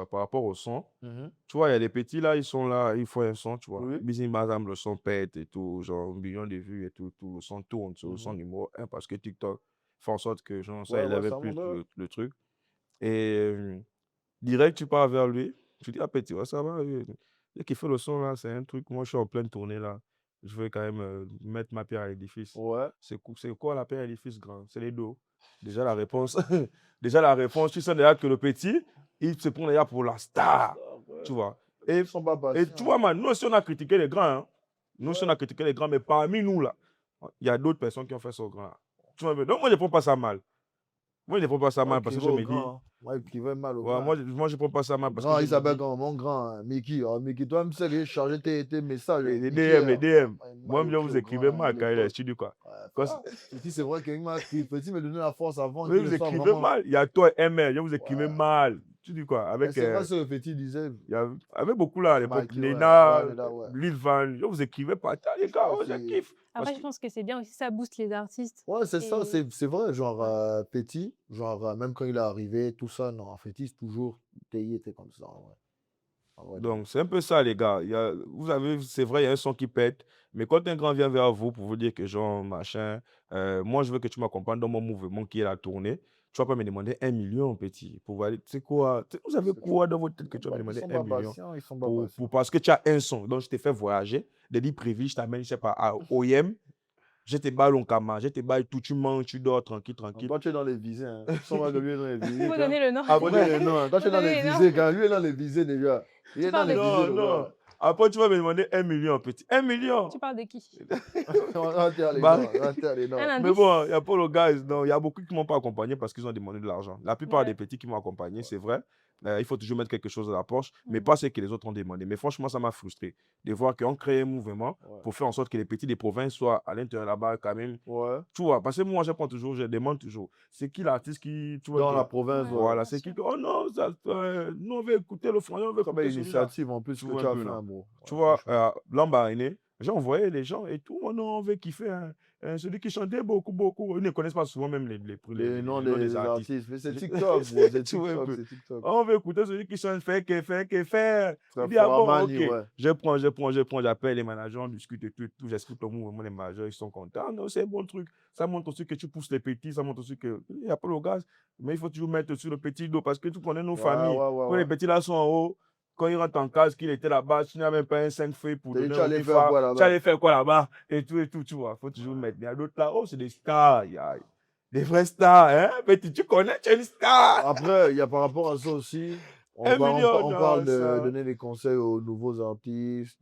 par rapport au son, Mhm. tu vois, il y a des petits là, ils sont là, ils font un son, tu vois. Oui. Busy Mazam, le son pète et tout, genre, 1 million de vues et tout, le son tourne, c'est le son Mhm. numéro 1 parce que TikTok fait en sorte que, genre, ça Ouais, élève ça plus monte. Ouais. le truc. Et direct, tu pars vers lui, tu dis, ah, petit, ouais, ça va, dès qu'il fait le son là, c'est un truc, moi, je suis en pleine tournée là, je veux quand même mettre ma pierre à l'édifice. Ouais. C'est quoi la pierre à l'édifice, grand? C'est les dos. Déjà, la réponse, déjà, la réponse, tu sens déjà que le petit, il se prend déjà pour la star, tu vois. Et, Ils sont pas et tu patients. vois, man, nous aussi, on a critiqué les grands, hein. Nous aussi, on a critiqué les grands, mais parmi nous, là, il y a d'autres personnes qui ont fait ça au grand. Tu vois, donc, moi, je ne prends pas ça mal. Moi, je ne prends pas ça Moi, mal qui parce que va je au me dis, grand. Hein. Moi, qui va mal au ouais, grand. moi, je ne prends pas ça mal parce que Grand, je il me s'appelle dis, comment? Mon grand, hein, Mickey. Alors, Mickey, toi-même, tu sais que j'ai chargé tes messages. Hein. les Mickey, DM, les DM. il m'a Moi, je écrit vous au écrivez grand à mal quand il est l'époque. studio, quoi. Ouais, Quand frère, Petit, c'est vrai qu'il m'a écrit. Petit me donnait la force avant oui, qu'il vous le soit écrivez vraiment. mal. Il y a toi, ML, je vous écrivez Ouais. mal. Tu dis quoi? Mais Avec, c'est vrai ce que Petit disait. avec beaucoup là à l'époque, Mikey, ouais. Nena, Ouais, là, ouais. Lil Van, je vous écrivais pas. Tiens, les gars, Ouais, oh, je c'est kiffe. Parce Après, je que, pense que c'est bien aussi, ça booste les artistes ouais, c'est ça, et c'est vrai. Genre, ouais. Petit, genre, même quand il est arrivé, tout ça, non, en fait, il toujours, il était comme ça. Ouais. En vrai de vrai. donc, c'est un peu ça, les gars. Vous avez, c'est vrai, il y a un son qui pète. Mais quand un grand vient vers vous pour vous dire que, genre, machin, moi, je veux que tu m'accompagnes dans mon mouvement qui est la tournée. Tu vas pas me demander 1 million, petit. Pour aller, tu sais quoi? Vous avez C'est fou. quoi dans votre tête que tu vas me Ils demander sont un pas million? patients, ils sont pas patients. Parce que tu as un son. Donc, je t'ai fait voyager. De Libreville, je t'amène, je sais pas, à OIM. Je te balle au Kama, je te balle tout, tu manges, tu dors tranquille, Non, tranquille. toi, tu es dans les visées. Hein. Ils sont pas que lui est dans les Il visées. faut Quand... donner le nom. Faut dire les Après, noms. Hein. Toi, tu Faut es dans les donner les noms. visées. Quand lui est dans les visées déjà. Il Tu est dans parles les de qui? visées, non, le non. gars. Après, tu vas me demander 1 million, petit. 1 million. Tu parles de qui? On va taire les Bah, noms. On va taire les Un noms. mais indice? bon, il y a pas le gars, non, il y a beaucoup qui ne m'ont pas accompagné parce qu'ils ont demandé de l'argent. La plupart des Ouais. petits qui m'ont accompagné, c'est vrai. Il faut toujours mettre quelque chose dans la poche, mais Mmh. pas ce que les autres ont demandé. Mais franchement, ça m'a frustré de voir qu'on crée un mouvement Ouais. pour faire en sorte que les petits des provinces soient à l'intérieur là-bas quand même. Ouais. Tu vois, parce que moi, je demande toujours, c'est qui l'artiste qui, tu vois, Dans que, la province, Ouais, ouais. voilà, bien c'est qui, sûr. oh non, nous on veut écouter le français, on veut Très belle écouter celui-là. initiative en plus Tu que vois tu un as peu, fait, non? hein, bro. Tu Ouais, vois, franchement. Lamba est né, j'ai envoyé les gens et tout, oh non, on veut kiffer, hein. Celui qui chantait beaucoup, beaucoup. Ils ne connaissent pas souvent même Les noms les noms des des artistes. artistes. Mais c'est TikTok, bro. C'est Tu vois un TikTok, peu. c'est TikTok. On veut écouter celui qui chante fait, faire. Très Il dit, ah fort à bon, Mani, ok. ouais. J'appelle les managers, on discute et tout, j'explique au mouvement, les managers, ils sont contents. Non, c'est un bon truc. Ça montre aussi que tu pousses les petits, ça montre aussi que il n'y a pas le gaz. Mais il faut toujours mettre sur le petit dos parce que tu connais nos Ouais, familles. ouais, ouais, Quand les ouais. petits là sont en haut, quand ils rentrent en case, qu'il était là-bas, tu n'as même pas un 5 feuilles pour T'as dit, donner tu au allais faire MIFA. quoi Tu là-bas? allais faire quoi là-bas? Et tout, tu vois. Il faut toujours mettre. Mais il y a d'autres là, oh, c'est des stars. Il y a des vrais stars, hein? Mais tu connais, tu es une star. Après, il y a par rapport à ça aussi, 1 million, on parle non, de ça. donner des conseils aux nouveaux artistes.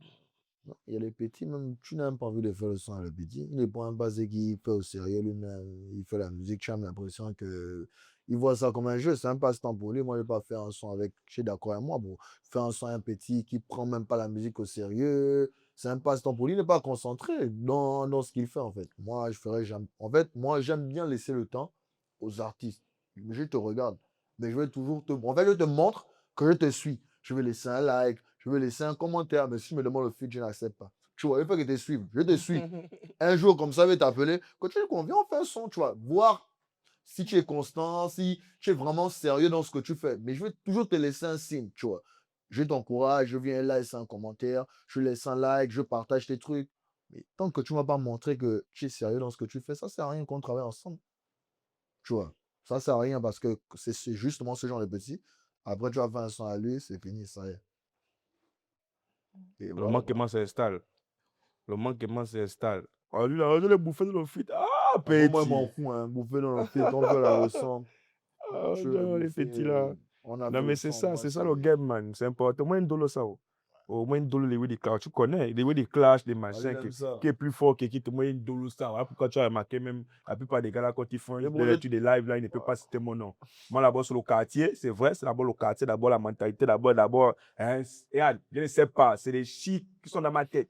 Non, il y a les petits, même, tu n'as même pas envie de faire le son à le petit. Il ne prend pas ce qu'il fait au sérieux lui-même. Il fait la musique, tu as l'impression que il voit ça comme un jeu, c'est un passe-temps pour lui. Moi, je ne vais pas faire un son avec, je suis d'accord avec moi, bon, faire un son à un petit qui prend même pas la musique au sérieux. C'est un passe-temps pour lui, il n'est pas concentré dans ce qu'il fait, en fait. Moi, je ferais jamais. En fait, moi, j'aime bien laisser le temps aux artistes. Je te regarde, mais je vais toujours te. En fait, je te montre que je te suis. Je vais laisser un like, je vais laisser un commentaire, mais si tu me demandes le feed, je n'accepte pas. Tu vois, il faut que je te suive. Je te suis. Un jour, comme ça, je vais t'appeler. Quand tu es conviens, on fait un son, tu vois. Voir si tu es constant, si tu es vraiment sérieux dans ce que tu fais. Mais je vais toujours te laisser un signe, tu vois. Je t'encourage, je viens là, laisser un commentaire, je laisse un like, je partage tes trucs. Mais tant que tu ne m'as pas montré que tu es sérieux dans ce que tu fais, ça ne sert à rien qu'on travaille ensemble. Tu vois. Ça ne sert à rien parce que c'est justement ce genre de petit. Après, tu vas faire un son à lui, c'est fini, ça y est. Et Le voilà, quoi. manquement s'installe. Le manquement s'installe. Oh, lui, là, je l'ai bouffé dans le feed. Ah, Après, moi, je m'en petit. fous, hein. Bouffer dans le fit, on veut la leçon. Oh, Tu veux non, les bouffer, petits là. on a Non, fait mais le c'est son, ça, moi, c'est ça c'est. le game, man. C'est important. Moi, une dolo ça. Oh. Au moins, une dolo, les Woody Clash, tu connais, les Woody Clash, les Ah, lui, machins, il aime ça. qui est plus fort que qui te met une dolo, ça. Voilà pourquoi tu as remarqué, même la plupart des gars là, quand ils font Mais des bon, lectures des lives, là, ils ne peuvent pas citer mon nom. Moi, d'abord, sur le quartier, c'est vrai, c'est d'abord le quartier, d'abord la mentalité, d'abord, hein, et, je ne sais pas, c'est les chiffres qui sont dans ma tête.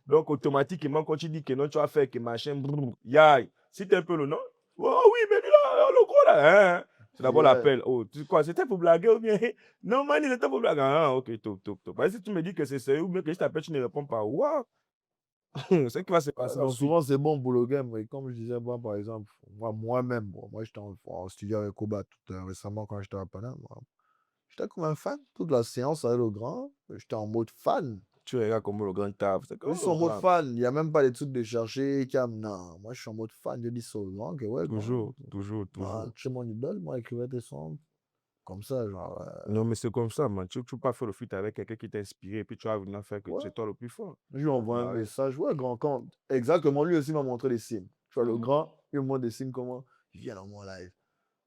Donc, automatiquement, quand tu dis que non, tu vas faire que machin, brrr, yaï, si tu es un peu le nom, oh oui, mais lui là, le gros là, hein. C'est d'abord Yeah. l'appel. Oh, tu quoi, c'était pour blaguer ou bien? Non, man, c'était pour blaguer. Ah, ok, top, top, top. Si tu me dis que c'est sérieux ou bien que je t'appelle, tu ne réponds pas. Waouh! C'est qui va se passer Non, ensuite. souvent, c'est bon pour le game. Mais comme je disais, moi, par exemple, moi-même, moi, j'étais en studio avec Koba récemment quand j'étais à Paname. J'étais comme un fan. Toute la séance avec le grand, j'étais en mode fan. Tu regardes comment le grand taf. C'est Je comme suis le en mode grand. fan. Il n'y a même pas des trucs de chercher. Non, moi, je suis en mode fan. Je dis seulement que, ouais, Toujours, grand. toujours, toujours. Tu es mon idole. Moi, écrivais des sons comme ça, genre. Non, mais c'est comme ça, man. Tu ne peux pas faire le feat avec quelqu'un qui t'a inspiré et puis tu vas venir faire que Ouais. c'est toi le plus fort. Je lui envoie un Bah oui. message. Ouais, grand, quand. Exactement, lui aussi m'a montré des signes. Tu vois, le Mhm. grand, il me montre des signes comment. Il vient dans mon live.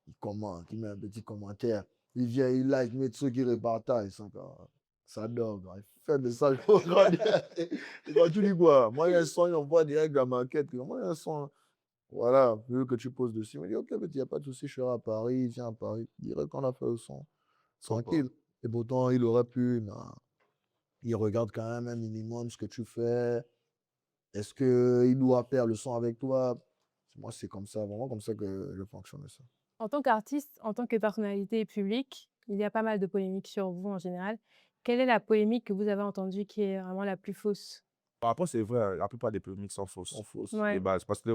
Il commente, il met un petit commentaire. Il vient, il like mes trucs, il repartage. Ça dort, grand. Il fait des messages au grand. Quand tu dis quoi? Moi, il y a un son, il envoie direct la maquette. Moi, il y a un son. Voilà, vu que tu poses dessus. Il me dit, ok, il n'y a pas de souci, je serai à Paris. Il vient à Paris. Direct qu'on a fait le son. Tranquille. Et pourtant, il aurait pu. Non. Il regarde quand même un minimum ce que tu fais. Est-ce qu'il doit faire le son avec toi? Moi, c'est comme ça, vraiment comme ça que je fonctionne ça. En tant qu'artiste, en tant que personnalité publique, il y a pas mal de polémiques sur vous en général. Quelle est la polémique que vous avez entendue qui est vraiment la plus fausse? Bon, après, c'est vrai, la plupart des polémiques sont fausses. En fausse. De Ouais. base. Parce que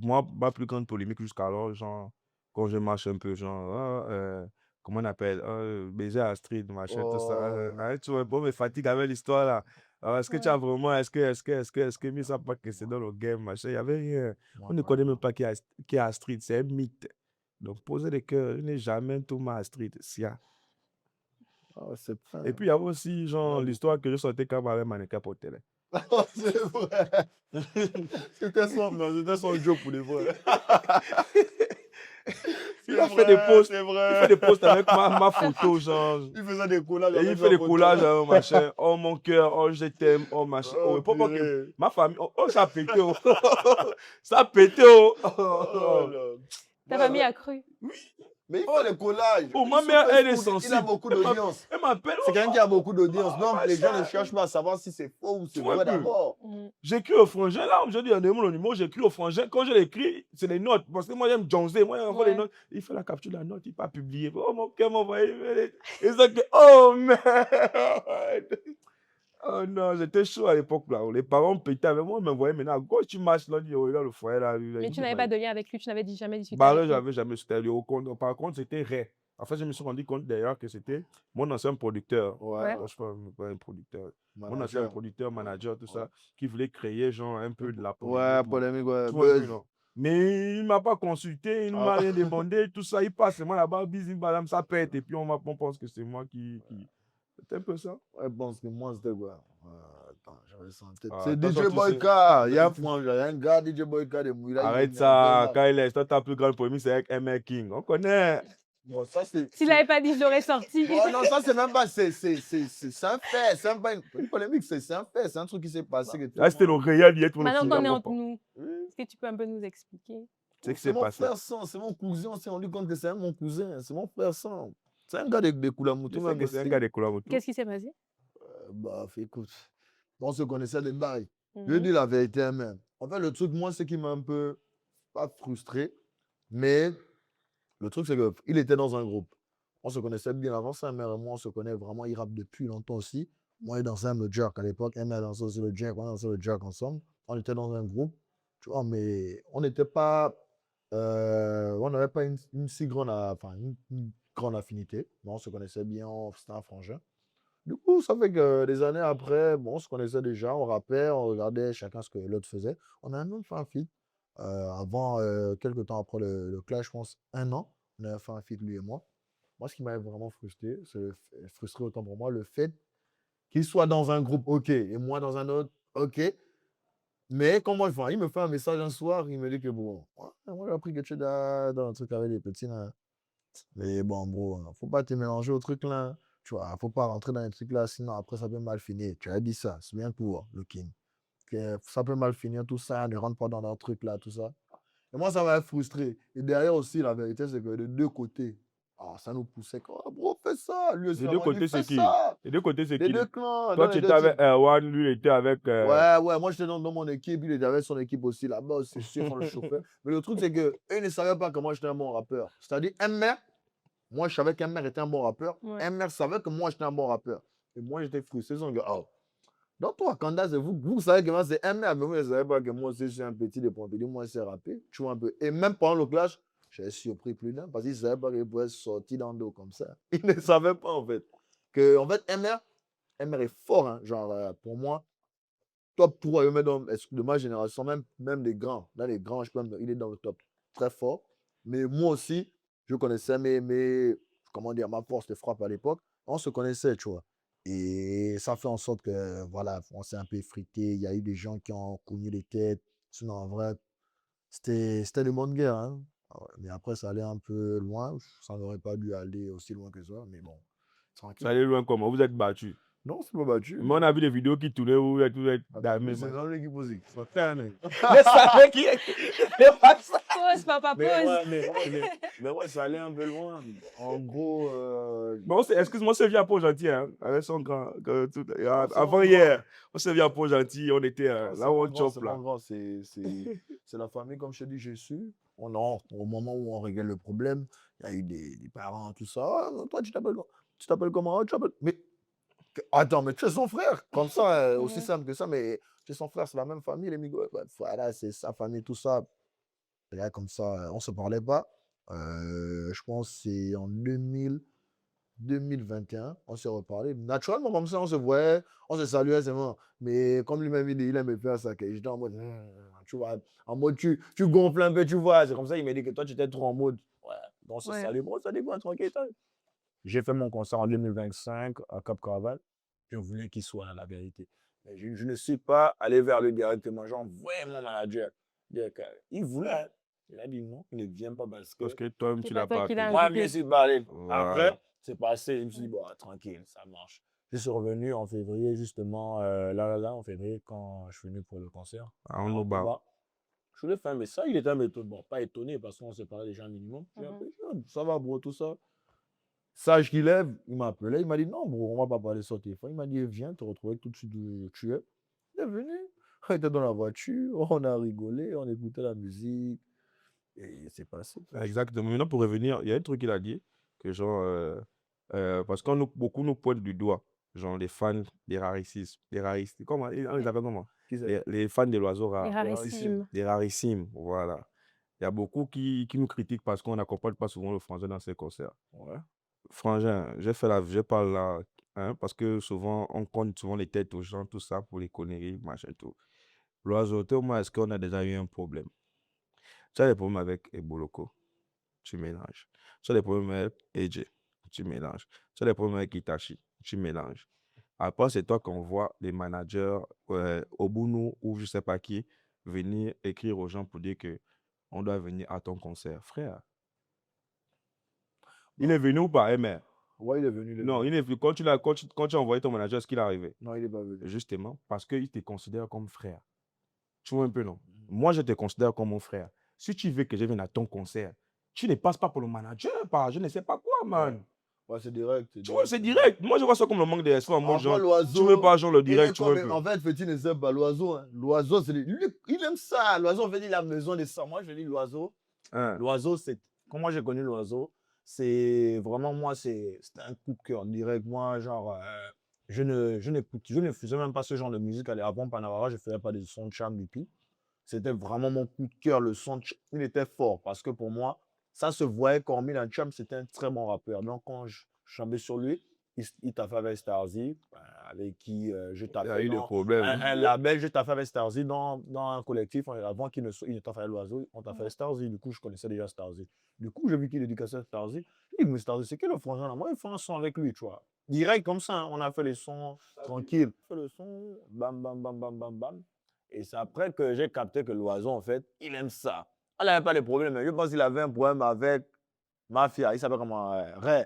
moi, ma plus grande polémique jusqu'alors, genre, quand je marche un peu, genre, comment on appelle, baiser Astrid, machin, tout ça. Oh, Hein, tu vois, bon, me fatigue avec l'histoire là. Alors, est-ce que tu Ouais. as vraiment, est-ce que, mis ça pas que c'est dans le game, machin, il y avait rien. moi, On ne pas connaît même encore. pas qui est Astrid, c'est un mythe. Donc, posez les cœurs, je n'ai jamais tout ma Astrid, Sia. Ah, c'est Et fin. puis, il y a aussi, genre, Ouais. l'histoire que je sortais quand avec mannequin pour télé. C'est vrai. C'était son joke pour les vrais. Il a fait des posts. C'est Il fait des vrai. posts avec ma photo, genre. Il faisait des collages Et il avec fait la des photo. collages, machin. Oh mon cœur, oh je t'aime, oh machin. Oh, Oh, et pas que purée. ma famille, oh ça a pété, oh. Ça a pété, oh. Oh, là. Ta Ouais, famille ouais. a cru. Mais il Oh, fait des collages. oh, ma Sur mère, elle est Facebook, il a sensible. beaucoup Elle d'audience. m'appelle, C'est quelqu'un qui a beaucoup d'audience. oh, Donc, les gens ne machin. cherchent pas à savoir si c'est faux ou c'est Tu vois un vrai peu. d'abord. Mhm. J'écris au frangin, là, je dis, on demande le numéro, j'écris au frangin. Quand je l'écris, c'est les notes. Parce que moi, j'aime Jonesy. Moi, j'envoie les Ouais. notes. Il fait la capture de la note, il pas publié. Oh, mon cœur m'a envoyé. Et ça que, oh, merde. Oh non, j'étais chaud à l'époque, là. Les parents pétaient avec moi, ils m'envoyaient maintenant. À gauche, tu marches, là, oh, là, le foyer, là. Mais tu n'avais pas de lien avec lui, tu n'avais jamais discuté Bah, là, avec lui. j'avais jamais c'était allé au compte. Par contre, c'était Ray. En fait, je me suis rendu compte d'ailleurs que c'était mon ancien producteur. Ouais. Ouais. Je suis pas un producteur. Mon ancien Manager. producteur, manager, tout Ouais. ça, qui voulait créer genre un peu de la Ouais, polémique. polémique, ouais. Tu vois un peu, Buzz. non? Mais il ne m'a pas consulté, il ne m'a Ah. rien demandé, tout ça. Il passe, moi là-bas, bisous, madame, ça pète. Et puis on pense que c'est moi qui... C'était un peu ça. Ouais, je pense que moi, c'était quoi? Attends, j'avais ça en tête. Ah, C'est attention, DJ tu sais. Boyka. Il y a un gars, DJ Boyka de Mouila. Arrête ça, Kyle, toi, ta plus grande polémique, c'est avec ML King. On connaît. Bon, ça, c'est. S'il n'avait pas dit, je l'aurais sorti. Bon, non, ça, c'est même pas. C'est un fait. C'est même pas une polémique. C'est un fait. C'est un truc qui s'est passé. Que tout Là, c'était le réel, il y a tout le Maintenant qu'on est monde. entre nous, Oui. est-ce que tu peux un peu nous expliquer? C'est que C'est c'est mon passé. frère sang, c'est mon cousin. On s'est rendu compte que c'est mon cousin. C'est mon frère sang. C'est un gars de Koulamoutou. Je sais que c'est un gars de Koulamoutou. Qu'est-ce qui s'est passé? Bah, écoute, on se connaissait des bails. Je Mhm. dis la vérité même. En fait, le truc, moi, c'est qui m'a un peu, pas frustré, mais le truc, c'est qu'il était dans un groupe. On se connaissait bien avant ça, mère et moi, on se connaît vraiment. Il rappe depuis longtemps aussi. Moi, il dansait le jerk à l'époque. Elle m'a dansé aussi le jerk. On dansait le jerk ensemble. On était dans un groupe, tu vois, mais on n'était pas. On n'avait pas une si grande, une grande affinité. Mais on se connaissait bien, c'était un frangin. Du coup, ça fait que des années après, bon, on se connaissait déjà, on rappait, on regardait chacun ce que l'autre faisait. On a même fait un feat. Avant, quelques temps après le clash, je pense, un an, on avait fait un feat, lui et moi. Moi, ce qui m'avait vraiment frustré, frustré autant pour moi, le fait qu'il soit dans un groupe, OK, et moi dans un autre, OK. Mais quand moi, il me fait un message un soir, il me dit que bon, ouais, moi j'ai appris que tu es dans un truc avec des petits là. Mais bon, bro, faut pas te mélanger au truc là. Tu vois, faut pas rentrer dans les trucs là, sinon après ça peut mal finir. Tu as dit ça, c'est bien pour le king. Que ça peut mal finir, tout ça, ne rentre pas dans un truc là, tout ça. Et moi, ça m'a frustré. Et derrière aussi, la vérité, c'est que de deux côtés, ça nous poussait. Oh, bro, fais ça. Lui aussi, Les à un deux moment donné, côtés, fais c'est qui? ça. Les deux côtés, c'est Les qui? deux clans, Toi, dans tu les étais deux avec teams. Erwan, lui, il était avec. Ouais, moi j'étais dans mon équipe, il avait son équipe aussi là-bas, c'est sûr, on le chauffait. Mais le truc, c'est que eux ne savaient pas que moi j'étais un bon rappeur. C'est-à-dire, MR, moi je savais qu'MR était un bon rappeur. Ouais. MR savait que moi j'étais un bon rappeur. Et moi j'étais frustré, son gars, oh. Donc toi, Kanda, c'est vous savez que moi c'est MR, mais vous ne savez pas que moi aussi je suis un petit de Pompidou, moi c'est rappé, tu vois un peu. Et même pendant le clash, j'ai surpris plus d'un parce qu'ils ne savaient pas qu'il pouvait sortir dans le dos comme ça. Ils ne savaient pas en fait. Que en fait, MR est fort, hein, genre pour moi top 3 de ma génération, même les grands. Là, les grands, il est dans le top très fort. Mais moi aussi, je connaissais comment dire, ma force de frappe à l'époque. On se connaissait, tu vois. Et ça fait en sorte que, voilà, on s'est un peu frité. Il y a eu des gens qui ont cogné les têtes. Sinon, en vrai, c'était le monde guerre. Hein. Mais après, ça allait un peu loin. Ça n'aurait pas dû aller aussi loin que ça. Mais bon, Ça tranquille. allait loin comment? Vous êtes battus. Non, c'est pas battu. Mais on a vu des vidéos qui tournaient où vous êtes damés. C'est dans l'équipe aussi. Laisse qui Pause, papa, Mais pause. mais ouais, ça allait un peu loin. En gros, Bon, excuse-moi, on s'est vu à Pont-Gentil, hein, avec son grand. c'est Avant mon hier, on s'est vu à Pont-Gentil, on était c'est là où mon on grand, chope c'est là. mon grand, c'est la famille, comme je te dis, j'ai su. Au moment où on réglait le problème, il y a eu des parents, tout ça. Ah, toi, tu t'appelles comment? Ah, mais attends, mais tu es son frère. Comme ça, aussi Mhm. simple que ça, mais tu es son frère, c'est la même famille, les Migos. Voilà, c'est sa famille, tout ça. Et là, comme ça, on se parlait pas. Je pense que c'est en 2021, on s'est reparlé. Naturellement, comme ça, on se voyait, on se saluait, c'est bon. Mais comme lui-même, il aimait faire ça, que j'étais en mode, tu vois, en mode, tu gonfles un peu, tu vois. C'est comme ça, il m'a dit que toi, tu étais trop en mode, ouais, donc on se Ouais. salue, bon, ça dit quoi, tranquille. J'ai fait mon concert en 2025 à Cap Caraval. Je voulais qu'il soit là, la vérité. Mais je ne suis pas allé vers lui directement. Genre, ouais, mon manager. Il voulait. Il a dit non, il ne vient pas parce Parce que que toi-même, C'est tu pas l'as toi pas qui l'as appelé. moi, je invité. suis parlé. Voilà. Après, c'est passé. Je me suis dit, bon, tranquille, ça marche. Je suis revenu en février, justement, en février, quand je suis venu pour le concert. Ah, on nous bat. Je voulais faire un message. Il était un peu étonné. Bon, pas étonné parce qu'on s'est parlé déjà un minimum. J'ai appelé, ça va, bro, tout ça. Sage qui lève, il m'a appelé, il m'a dit non, bro, on va pas parler sur le téléphone. Il m'a dit viens te retrouver tout de suite où tu es. Il est venu, on était dans la voiture, on a rigolé, on écoutait la musique et c'est passé. Exactement. Maintenant, pour revenir, il y a un truc qu'il a dit, que genre, parce qu'on beaucoup nous pointent du doigt, genre les fans des raricismes, comment, on les appelle comment? Qui c'est? Les fans de l'oiseau Les rare, rarissimes. des rarissimes, voilà. Il y a beaucoup qui nous critiquent parce qu'on n'accompagne pas souvent le frangin dans ses concerts. Ouais. Frangin, je parle là, hein, parce que souvent, on compte souvent les têtes aux gens, tout ça, pour les conneries, machin, tout. L'oiseau, toi, moi, est-ce qu'on a déjà eu un problème? Tu as des problèmes avec Eboloko, tu mélanges. Tu as des problèmes avec AJ, tu mélanges. Tu as des problèmes avec Itachi, tu mélanges. Après, c'est toi qu'on voit les managers, Obunu ou je sais pas qui, venir écrire aux gens pour dire que on doit venir à ton concert. Frère, il est venu ou pas, MR? Ouais, il est venu. Non, il est venu. Quand tu as envoyé ton manager, est-ce qu'il est arrivé? Non, il n'est pas venu. Justement, parce qu'il te considère comme frère. Tu vois un peu, non? Moi, je te considère comme mon frère. Si tu veux que je vienne à ton concert, tu ne passes pas pour le manager, par je ne sais pas quoi, man. Ouais, c'est direct. Tu vois, c'est direct. Moi, je vois ça comme le manque de respect. Moi, genre, l'oiseau, tu veux pas, genre, le il direct, est tu vois un comme- peu. En fait, Petit ne sait pas, l'oiseau, hein. L'oiseau, il aime ça. L'oiseau, en fait, il a besoin de ça. Moi, je dis l'oiseau. Hein. L'oiseau, c'est. Comment j'ai connu l'oiseau? C'est vraiment, moi, c'était un coup de cœur direct. Moi, genre, je ne faisais même pas ce genre de musique. Avant Panavara, je ne faisais pas de son de charme du tout. C'était vraiment mon coup de cœur. Le son, il était fort parce que pour moi, ça se voyait quand Milan Cham, c'était un très bon rappeur. Donc, quand je chambais sur lui, il t'a fait avec Starzy, avec qui je Il y a taffais eu des dans problèmes. un label, je taffais avec Starzy dans un collectif. Avant qu'il ne t'a fait l'oiseau, on t'a fait Starzy. Du coup, je connaissais déjà Starzy. Du coup, j'ai vu qu'il éduquait Starzy. Je dis, mais Starzy, c'est quel le frangin là? Moi, il fait un son avec lui, tu vois. Direct comme ça, hein, on a fait les sons tranquilles. On a fait le son, bam, bam, bam, bam, bam, bam. Et c'est après que j'ai capté que l'oiseau, en fait, il aime ça. Elle n'avait pas de problème. Je pense qu'il avait un problème avec Mafia. Il s'appelle comment? Ray.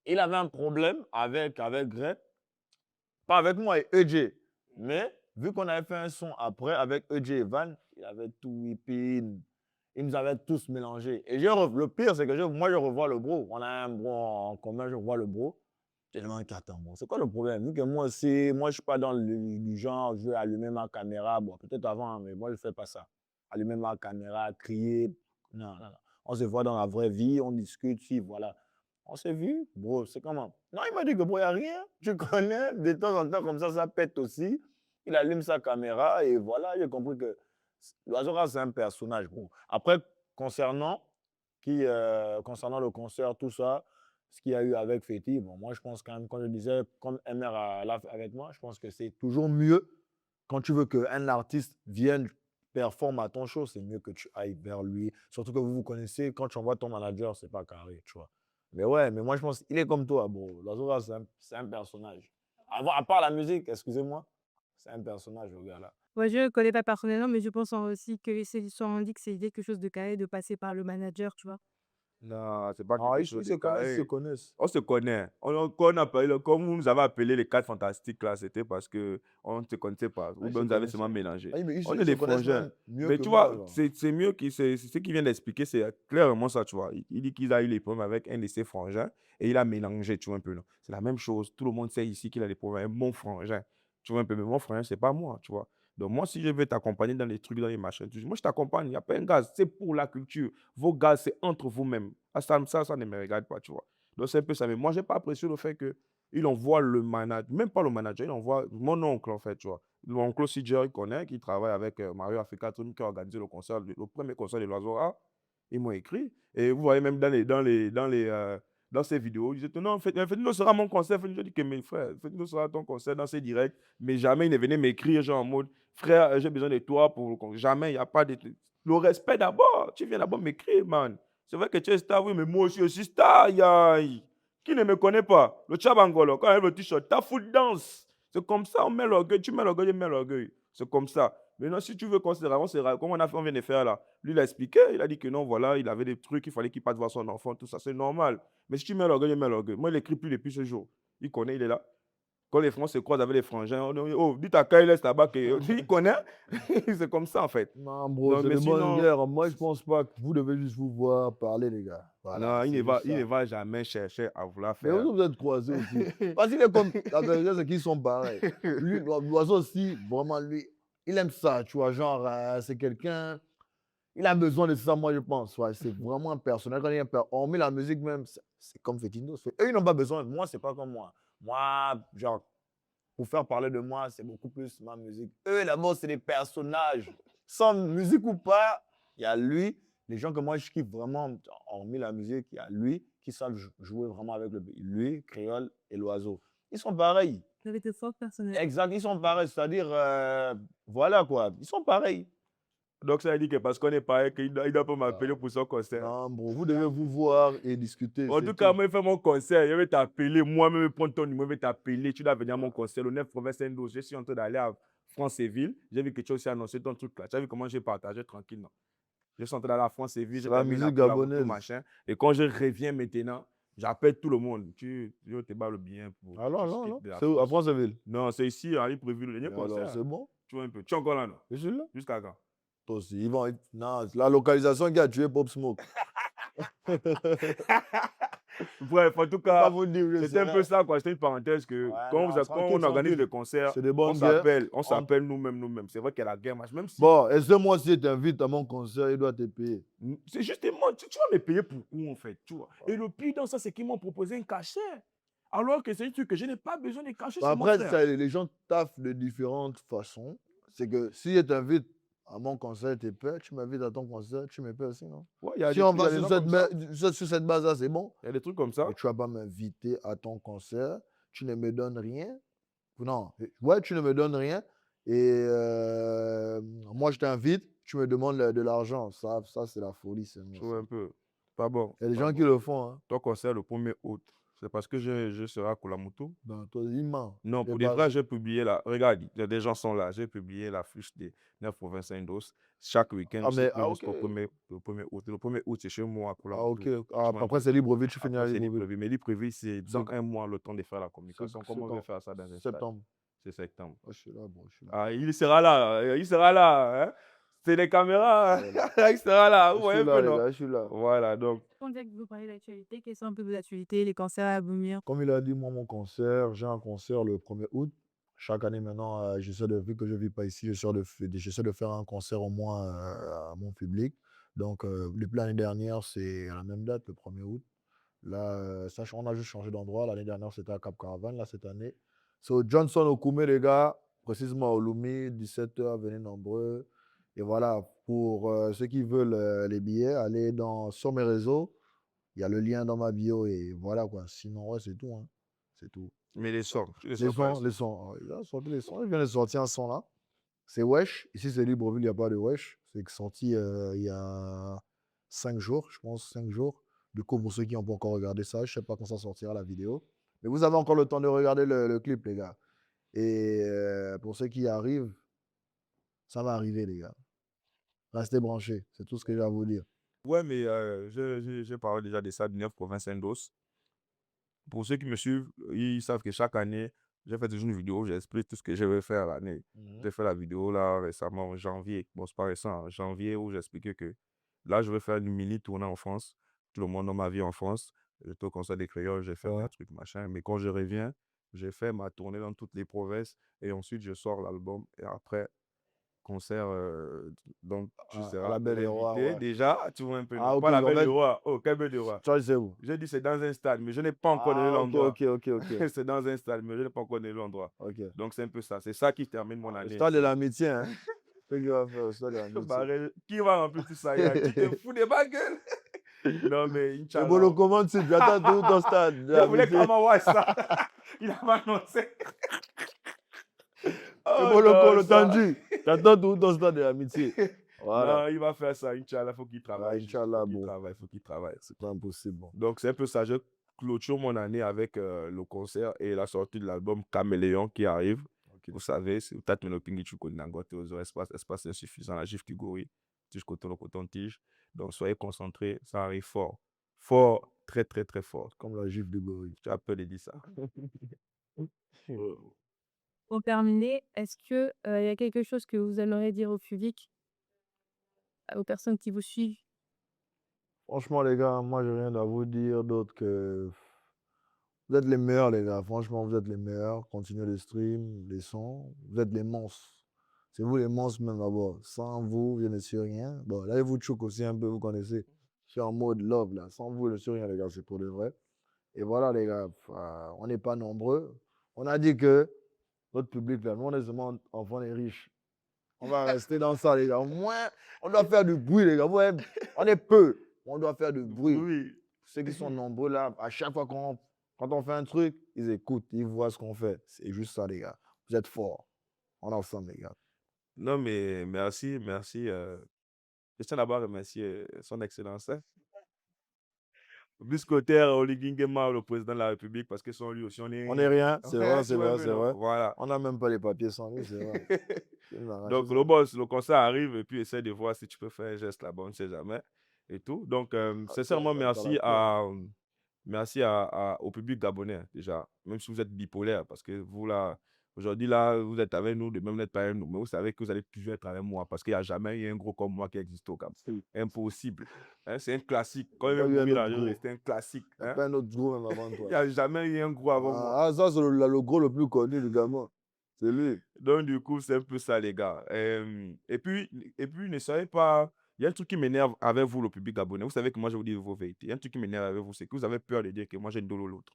Il avait un problème avec Greg, pas avec moi et EJ. Mais vu qu'on avait fait un son après avec EJ et Van, il avait tout whippé. Ils nous avaient tous mélangés. Et le pire, c'est que moi, je revois le bro. On a un bro en commun, je revois le bro. Je demande qu'attends, bon, c'est quoi le problème? Vu que moi aussi, moi, je suis pas dans du genre, je vais allumer ma caméra. Bon, peut-être avant, hein, mais moi, je fais pas ça. Allumer ma caméra, crier. Non, non, non. On se voit dans la vraie vie, on discute, si, voilà. On s'est vu, bro, c'est comment? Non, il m'a dit que, bro, il n'y a rien. Tu connais, de temps en temps, comme ça pète aussi. Il allume sa caméra et voilà, j'ai compris que l'oiseau rare, c'est un personnage, gros. Après, concernant, concernant le concert, tout ça, ce qu'il y a eu avec Fetty, bon, moi, je pense quand même, quand je disais, comme MR avec moi, je pense que c'est toujours mieux quand tu veux qu'un artiste vienne performe à ton show, c'est mieux que tu ailles vers lui. Surtout que vous vous connaissez, quand tu envoies ton manager, c'est pas carré, tu vois. Mais ouais, mais moi, je pense qu'il est comme toi, bro. L'oiseau rare, c'est un personnage. À part la musique, excusez-moi, c'est un personnage, le gars là. Moi, je ne le connais pas personnellement, mais je pense aussi que c'est ils se sont dit que c'est quelque chose de carré de passer par le manager, tu vois? Non, c'est pas Ah, quelque ils chose se de connaissent, ils se carré. connaissent. On se connaît. Quand on appelle, comme vous nous avez appelé les quatre fantastiques là, c'était parce que on ne se connaissait pas. Ah, Ou ils bien se nous avez connaissent. seulement mélangé. Ah, mais On est ils se des connaissent frangins. même mieux Mais que tu moi, vois, genre. c'est mieux, c'est ce qu'il vient d'expliquer, c'est clairement ça, tu vois. Il dit qu'il a eu les problèmes avec un de ses frangins et il a mélangé, tu vois un peu. C'est la même chose. Tout le monde sait ici qu'il a des problèmes avec mon frangin. Tu vois un peu, mais mon frangin, c'est pas moi, tu vois. Donc moi, si je veux t'accompagner dans les trucs, dans les machins, moi je t'accompagne, il n'y a pas un gaz, c'est pour la culture. Vos gaz, c'est entre vous-mêmes. Ah, ça ne me regarde pas, tu vois. Donc c'est un peu ça. Mais moi, je n'ai pas apprécié le fait qu'il envoie le manager, même pas le manager, il envoie mon oncle, en fait, tu vois. Mon oncle aussi, Jerry connaît, qui travaille avec Mario Africa, qui a organisé le concert, le premier concert de l'Oiseau Rare. Ils m'ont écrit. Et vous voyez même dans ces vidéos, ils disaient non, Fetino sera mon concert. Je dis que mes frères, Fetino sera ton concert dans ces directs. Mais jamais il ne venait m'écrire, genre en mode, frère, j'ai besoin de toi pour le concert. Jamais, il n'y a pas de. Le respect d'abord. Tu viens d'abord m'écrire, man. C'est vrai que tu es star, oui, mais moi aussi star. Aïe, aïe. Qui ne me connaît pas? Le Tchabangolo, quand il veut le t-shirt, ta foot danse. C'est comme ça, on met l'orgueil. Tu mets l'orgueil, je mets l'orgueil. C'est comme ça. Maintenant, si tu veux considérer, comme on vient de faire là, lui, il a expliqué, il a dit que non, voilà, il avait des trucs, il fallait qu'il parte voir son enfant, tout ça, c'est normal. Mais si tu mets l'orgueil, je mets l'orgueil. Moi, il n'écrit plus depuis ce jour. Il connaît, il est là. Quand les Français se croisent avec les frangins, on dit, oh, dis ta Kyle, tabac, il connaît. C'est comme ça, en fait. Non, bro, Donc, c'est mais de bonne sinon, guerre. Moi, je pense pas que vous devez juste vous voir parler, les gars. Voilà, non, c'est juste il ne ça. va jamais chercher à vouloir Mais vous faire. vous êtes croisés aussi. Parce qu'il est comme. La vérité, c'est qu'ils sont pareils. Lui, l'oiseau aussi, vraiment, lui, il aime ça, tu vois. Genre, c'est quelqu'un. Il a besoin de ça, moi, je pense. Ouais, c'est vraiment un personnage. Quand il y a hormis la musique même, c'est comme Fetino. Eux, ils n'ont pas besoin. Moi, c'est pas comme moi. Moi, genre, pour faire parler de moi, c'est beaucoup plus ma musique. Eux, là-bas, c'est des personnages. Sans musique ou pas, il y a lui. Les gens que moi, je kiffe vraiment, hormis la musique, il y a lui qui savent jouer vraiment avec lui, Créole et l'oiseau. Ils sont pareils. Vous avez de forts personnages. Exact, ils sont pareils. C'est-à-dire, voilà quoi, ils sont pareils. Donc, ça veut dire que parce qu'on est pareil, qu'il ne doit pas m'appeler pour son concert. Non, bro, vous devez vous voir et discuter. En c'est tout cas, tout. moi, je fais mon concert. Je vais t'appeler. Moi-même, prendre ton numéro, je vais t'appeler. Tu dois venir à mon concert le 9 province Saint-Dose. Je suis en train d'aller à France-et-Ville. J'ai vu que tu as aussi annoncé ton truc là. Tu as vu comment j'ai partagé tranquillement. Je suis en train d'aller à France-et-Ville. C'est J'ai la terminé musique la tout gabonaise. machin. Et quand je reviens maintenant, j'appelle tout le monde. Tu te bats le bien pour Alors, tout ce non, qui est non. de la C'est où? À France. Franceville. Non, c'est ici, à prévu le dernier Alors, concert. c'est bon. Tu vois un peu. Tu es encore là, non? Je suis là. Jusqu'à quand? Toi aussi. Non, la localisation qui a tué Pop Smoke. Bref, en tout Je peux pas cas, vous dire, je c'était un serai. peu ça, quoi. C'était une parenthèse que Ouais, quand, non, quand tranquille, on organise tranquille. des concerts, C'est des on bonnes guerres. s'appelle nous-mêmes. C'est vrai qu'il y a la guerre, même si Bon, est-ce que moi, si je t'invite à mon concert, il doit te payer? c'est justement, tu vas me payer pour quoi, en fait, tu vois. Et le pire dans ça, c'est qu'ils m'ont proposé un cachet. Alors que c'est un truc que je n'ai pas besoin de cacher, Bah, c'est mon après, frère. ça, les gens taffent de différentes façons. C'est que si je t'invite à mon concert, tu paies. Tu m'invites à ton concert, tu me paies aussi, non? Ouais, il y a Si des on trucs, il y va a des sur gens cette, comme ça. sur cette base-là, c'est bon. Il y a des trucs comme ça. Mais tu vas pas m'inviter à ton concert. Tu ne me donnes rien. Non, ouais, tu ne me donnes rien. Et moi, je t'invite, tu me demandes de l'argent. Ça c'est la folie, c'est Tu moi, vois ça. un peu. Pas bon. Il y a des Pas gens bon. qui le font, hein. Ton concert le 1er août. C'est parce que je serai à Kulamoto. Ben, toi, il ment. Non, Et pour des bah, vrais, j'ai publié la. Regarde, des gens sont là. J'ai publié la fiche des 9 provinces Indos. Chaque week-end, ah, je mais, cycle ah, ok. jusqu'au 1er août. Le 1er août, c'est chez moi à Ah, ok. Kulamoto. Ah, Tu vois un après, peu. c'est Libreville, tu finis à Après, c'est libre Libreville. prévu. Mais libre prévu, c'est C'est dans un mois le temps de faire la c'est- communication. c'est Comment on veut quand? faire ça dans un stade? Septembre. C'est septembre. Ah, je suis là, bon, je suis là. Ah, il sera là. Il sera là. Hein? C'est les caméras. Ouais, là. Hein. Il sera là. Vous Je voyez suis un peu, là, les non? gars, je suis là. Voilà, donc. On dirait que vous parlez d'actualité. Quelles sont un peu vos actualités, les concerts à venir? Comme il a dit, moi, mon concert, j'ai un concert le 1er août. Chaque année maintenant, vu que je ne vis pas ici, j'essaie de faire un concert au moins à mon public. Donc, depuis l'année dernière, c'est à la même date, le 1er août. Là, on a juste changé d'endroit. L'année dernière, c'était à Cap Caravane. Là, cette année, c'est au Johnson Okume, les gars, précisément au Lumi, 17h, venez nombreux. Et voilà, pour ceux qui veulent les billets, allez sur mes réseaux. Il y a le lien dans ma bio et voilà quoi. Sinon, ouais, c'est tout, hein. C'est tout. Mais les sons. Tu les Les sors pas, sons, les sons. Il a sorti les sons. Il vient de sortir un son là. C'est Wesh. Ici, c'est Libreville, il n'y a pas de Wesh. C'est sorti il y a 5 jours, je pense, 5 jours. Du coup, pour ceux qui n'ont pas encore regardé ça, je ne sais pas quand ça sortira la vidéo. Mais vous avez encore le temps de regarder le clip, les gars. Et pour ceux qui arrivent, ça va arriver, les gars. Restez branchés. C'est tout ce que j'ai à vous dire. Ouais, mais j'ai parlé déjà de ça, de 9 provinces Indos. Pour ceux qui me suivent, ils savent que chaque année, j'ai fait toujours une vidéo où j'explique tout ce que je vais faire l'année. J'ai fait la vidéo là récemment en janvier. Bon, c'est pas récent, en janvier, où j'expliquais que là, je vais faire une mini tournée en France. Tout le monde dans ma vie en France. J'étais au concert des créoles, j'ai fait Ouais. des trucs, machin. Mais quand je reviens, j'ai fait ma tournée dans toutes les provinces et ensuite je sors l'album. Et après, concert, donc tu À seras la Belle et Roi, l'invité. ouais. Déjà, tu vois un peu. Ah, Non, ok. pas la En Belle fait, du Roi. Oh, quelle Belle du Roi? tu vois, c'est où? J'ai dit c'est dans un stade, mais je n'ai pas encore donné Ah, ok, l'endroit. ok, ok, ok. C'est dans un stade, mais je n'ai pas encore donné l'endroit. Ok. Donc c'est un peu ça. C'est ça qui termine mon Le année. stade de l'amitié, hein. Qu'est-ce qu'il va faire au stade de Bah, l'amitié? qui va remplir tout ça? Tu te fous des baguettes? Non, mais C'est Inch'Allah. bon, le commande, tu j'attends tout ton stade de Je voulais l'amitié. comment voir ça. Il a annoncé. C'est Oh bon, non, le ça. tendu. J'attends tout ton stade de l'amitié. Voilà. Non, il va faire ça, Inch'Allah. Il faut qu'il travaille. Inch'Allah, Il bon. faut qu'il travaille. C'est pas impossible. Bon. Donc, c'est un peu ça. Je clôture mon année avec le concert et la sortie de l'album Caméléon qui arrive. Vous savez, c'est peut-être le pingi chuko nangote aux espace insuffisant, la gifle Tigori, tige coton, le coton tige. Donc, soyez concentrés, ça arrive fort. Fort, très, très, très fort. Comme la gifle de gorille. Tu as peur de dire ça. Pour terminer, est-ce que il y a quelque chose que vous aimeriez dire au public, aux personnes qui vous suivent? Franchement, les gars, moi, j'ai rien à vous dire d'autre que vous êtes les meilleurs, les gars. Franchement, vous êtes les meilleurs. Continuez les streams, les sons. Vous êtes les monstres. C'est vous les monstres même d'abord. Sans vous, je ne suis rien. Bon, là, vous choque aussi un peu, vous connaissez. Je suis en mode love, là. Sans vous, je ne suis rien, les gars. C'est pour de vrai. Et voilà, les gars. On n'est pas nombreux. On a dit que notre public, là, nous, on est seulement enfants des riches. On va rester dans ça, les gars. Au moins, on doit faire du bruit, les gars. Ouais, on est peu. On doit faire du bruit. Oui. Ceux qui sont nombreux là, à chaque fois quand on fait un truc, ils écoutent, ils voient ce qu'on fait. C'est juste ça, les gars. Vous êtes forts. On est ensemble, les gars. Non, mais merci, merci. Je tiens d'abord à remercier son Excellence. Hein. Biscotter, Oligingema, le président de la République, parce que sans lui aussi, on est On n'est rien, c'est vrai, Ouais, c'est tu vois vrai, un peu, c'est non? vrai. Voilà. On n'a même pas les papiers sans lui, c'est vrai. Il nous arrache Donc, ça. le boss, le concert arrive et puis essaie de voir si tu peux faire un geste là-bas, on ne sait jamais. Et tout. Donc, sincèrement, merci au public gabonais, déjà. Même si vous êtes bipolaire, parce que vous, là, aujourd'hui, là, vous êtes avec nous, de même n'êtes pas avec nous, mais vous savez que vous allez toujours être avec moi, parce qu'il n'y a jamais eu un gros comme moi qui existe au Cap. Impossible. Hein, c'est un classique. Quand il y a Il y a un eu un bruit là, autre gros. c'est un classique. Il n'y a Hein. pas un autre gros même avant Il toi. n'y a jamais eu un gros avant moi. Ah, ça, c'est le gros le plus connu du gamin. C'est lui. Donc, du coup, c'est un peu ça, les gars. Et puis, ne soyez pas. Il y a un truc qui m'énerve avec vous, le public gabonais. Vous savez que moi, je vous dis vos vérités. Il y a un truc qui m'énerve avec vous, c'est que vous avez peur de dire que moi, j'ai une dolo l'autre.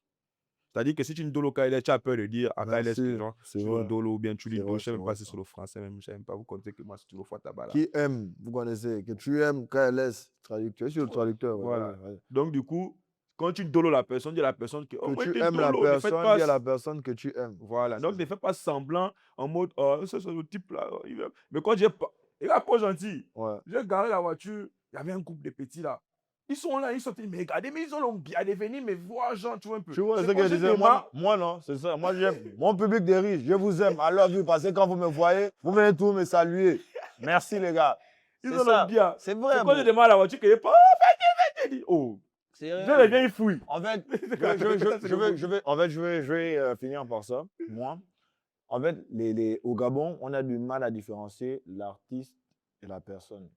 C'est-à-dire que si tu es une dolo Kailès, tu as peur de dire à Kailès que Merci, genre, c'est tu es vrai. une dolo ou bien tu lis C'est dolo. vrai, Je ne sais c'est même vrai, pas si ça. c'est le français, même. Je ne sais même pas vous compter que moi, c'est le fois tabac là. Qui aime, vous connaissez, que tu aimes KLS, traducteur. Je suis le traducteur. ouais, Voilà. ouais, ouais. Donc, du coup, quand tu dolo la personne, dis à la personne que, oh, Que ouais, tu t'es aimes la dolo, ne faites personne, pas dis à la personne que tu aimes. Voilà. Donc, ne fais pas semblant en mode, oh, ça, c'est le type là. Il veut... Mais quand j'ai pas. Il n'est pas gentil. Ouais. J'ai garé la voiture. Il y avait un couple de petits là. Ils sont là, ils sont mais regardez, mais ils ont bien devenir mes voix, genre, tu vois un peu. Tu vois C'est ce que quand je je disais, démarre, moi non, c'est ça. Moi, j'aime mon public des riches, je vous aime, I love you, parce que quand vous me voyez, vous venez tous me saluer. Merci les gars. ils C'est ont le ça. bien. C'est C'est vrai, quand je bro. démarre la voiture que je pas, oh, faites, oh, C'est je réel. deviens, il fouille. En fait, C'est quand- ça, c'est le mot. je vais finir par ça. Moi, en fait, au Gabon, on a du mal à différencier l'artiste et la personne.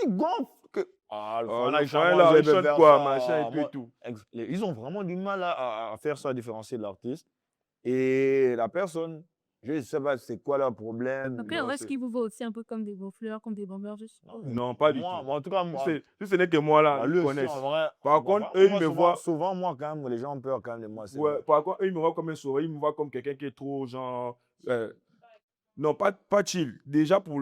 Ils gonflent que. Ah, le Oh, Fana, le il chante, frère moi, là, je il peux chante faire quoi, ça. machin et tout et Moi, tout. ils ont vraiment du mal à faire ça, à différencier l'artiste et la personne. Je ne sais pas c'est quoi leur problème. Après, Non, en ce qu'ils vous voient aussi un peu comme des gonfleurs, comme des bombeurs, juste. Non, mais Non, pas du moi, tout. en tout cas, Si moi, si ce n'est que moi là, ils lui aussi, connaissent. en vrai. Par Bon, contre, eux, ils moi, me souvent, voient. souvent, moi, quand même, les gens ont peur quand même de moi. C'est Ouais, vrai. par contre, eux, ils me voient comme un sauveur, ils me voient comme quelqu'un qui est trop, genre. Non, pas chill. Déjà, pour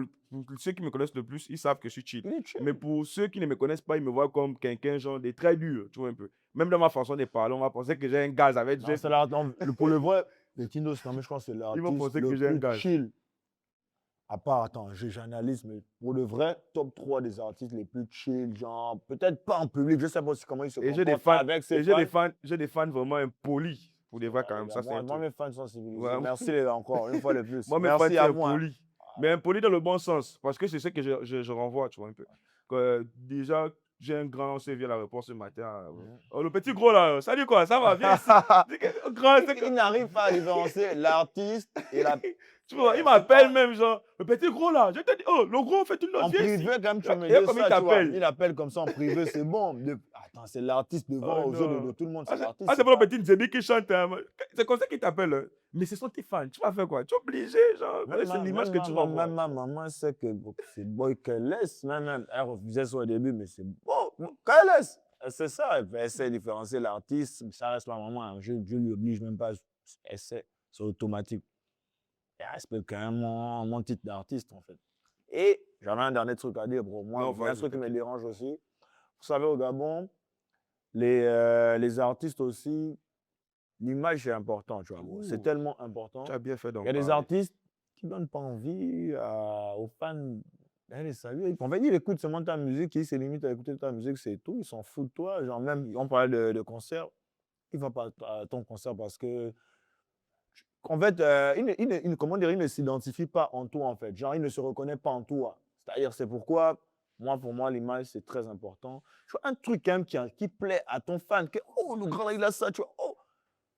ceux qui me connaissent le plus, ils savent que je suis chill. Oui, tu- Mais pour ceux qui ne me connaissent pas, ils me voient comme quelqu'un, genre, des très dur, tu vois un peu. Même dans ma façon de parler, on va penser que j'ai un gaz avec. Non, c'est pour le vrai, le Tino Stormy, je crois que c'est Ils vont l'artiste penser le que j'ai un plus gaz. chill. À part, attends, j'analyse, mais pour le vrai, top 3 des artistes les plus chill, genre, peut-être pas en public, je sais pas comment ils se Et j'ai des comportent fans, avec et ses fans. j'ai des fans vraiment impolis. Pour des vrais, quand Les même. gars, Ça, c'est un moi, truc. mes fans sont civilisés. Ouais. Merci les gars, encore une fois de plus. Moi, mes fans, Merci c'est à moi. impoli. Mais impoli dans le bon sens. Parce que c'est ce que je renvoie, tu vois un peu. Déjà, j'ai un grand CV à la réponse ce matin. Oh, le petit gros là, salut quoi, ça va, viens ici. Grand, Il n'arrive pas à différencier l'artiste et la. tu vois, il m'appelle même, genre, le petit gros là. Je te dis, oh, le gros, fait une note, En viens ici. privé, quand même, tu me Et dis comme il ça, tu vois. t'appelle. Il appelle comme ça en privé, c'est bon. Attends, c'est l'artiste devant, Oh aux yeux de non. tout le monde, Ah, c'est l'artiste. c'est pour le petit Zébi qui chante. C'est comme ça qu'il t'appelle. Hein. Mais ce sont tes fans. Tu vas faire quoi? Tu es obligé, genre. C'est l'image que tu renvoies. Même ma maman sait que c'est Boy Keles. Même, elle refusait ça au début, mais c'est bon. Keles. C'est ça. Elle essaie de différencier l'artiste. Ça reste ma maman. Hein. Je lui oblige même pas. Elle sait. C'est automatique. Elle respecte quand même mon titre d'artiste, en fait. Et j'avais un dernier truc à dire, bro. Moi, Non, il y a un vas-y, truc qui me t'inquiète. dérange aussi. Vous savez, au Gabon, les artistes aussi, l'image est importante, tu vois. Bro. C'est Ouh. tellement important. Tu as bien fait d'en Il y a des parler. artistes qui ne donnent pas envie aux fans d'aller les saluer. En fait, ils écoutent seulement ta musique, ils se limitent à écouter ta musique, c'est tout. Ils s'en foutent de toi. Genre, même, on parlait de concert, ils ne vont pas à ton concert parce que, en fait, comment dire, ils ne s'identifient pas en toi, en fait. Genre, ils ne se reconnaissent pas en toi. C'est-à-dire, c'est pourquoi, pour moi, l'image, c'est très important. Tu vois, un truc quand même qui plaît à ton fan, que, oh, le grand, là, il a ça, tu vois, oh.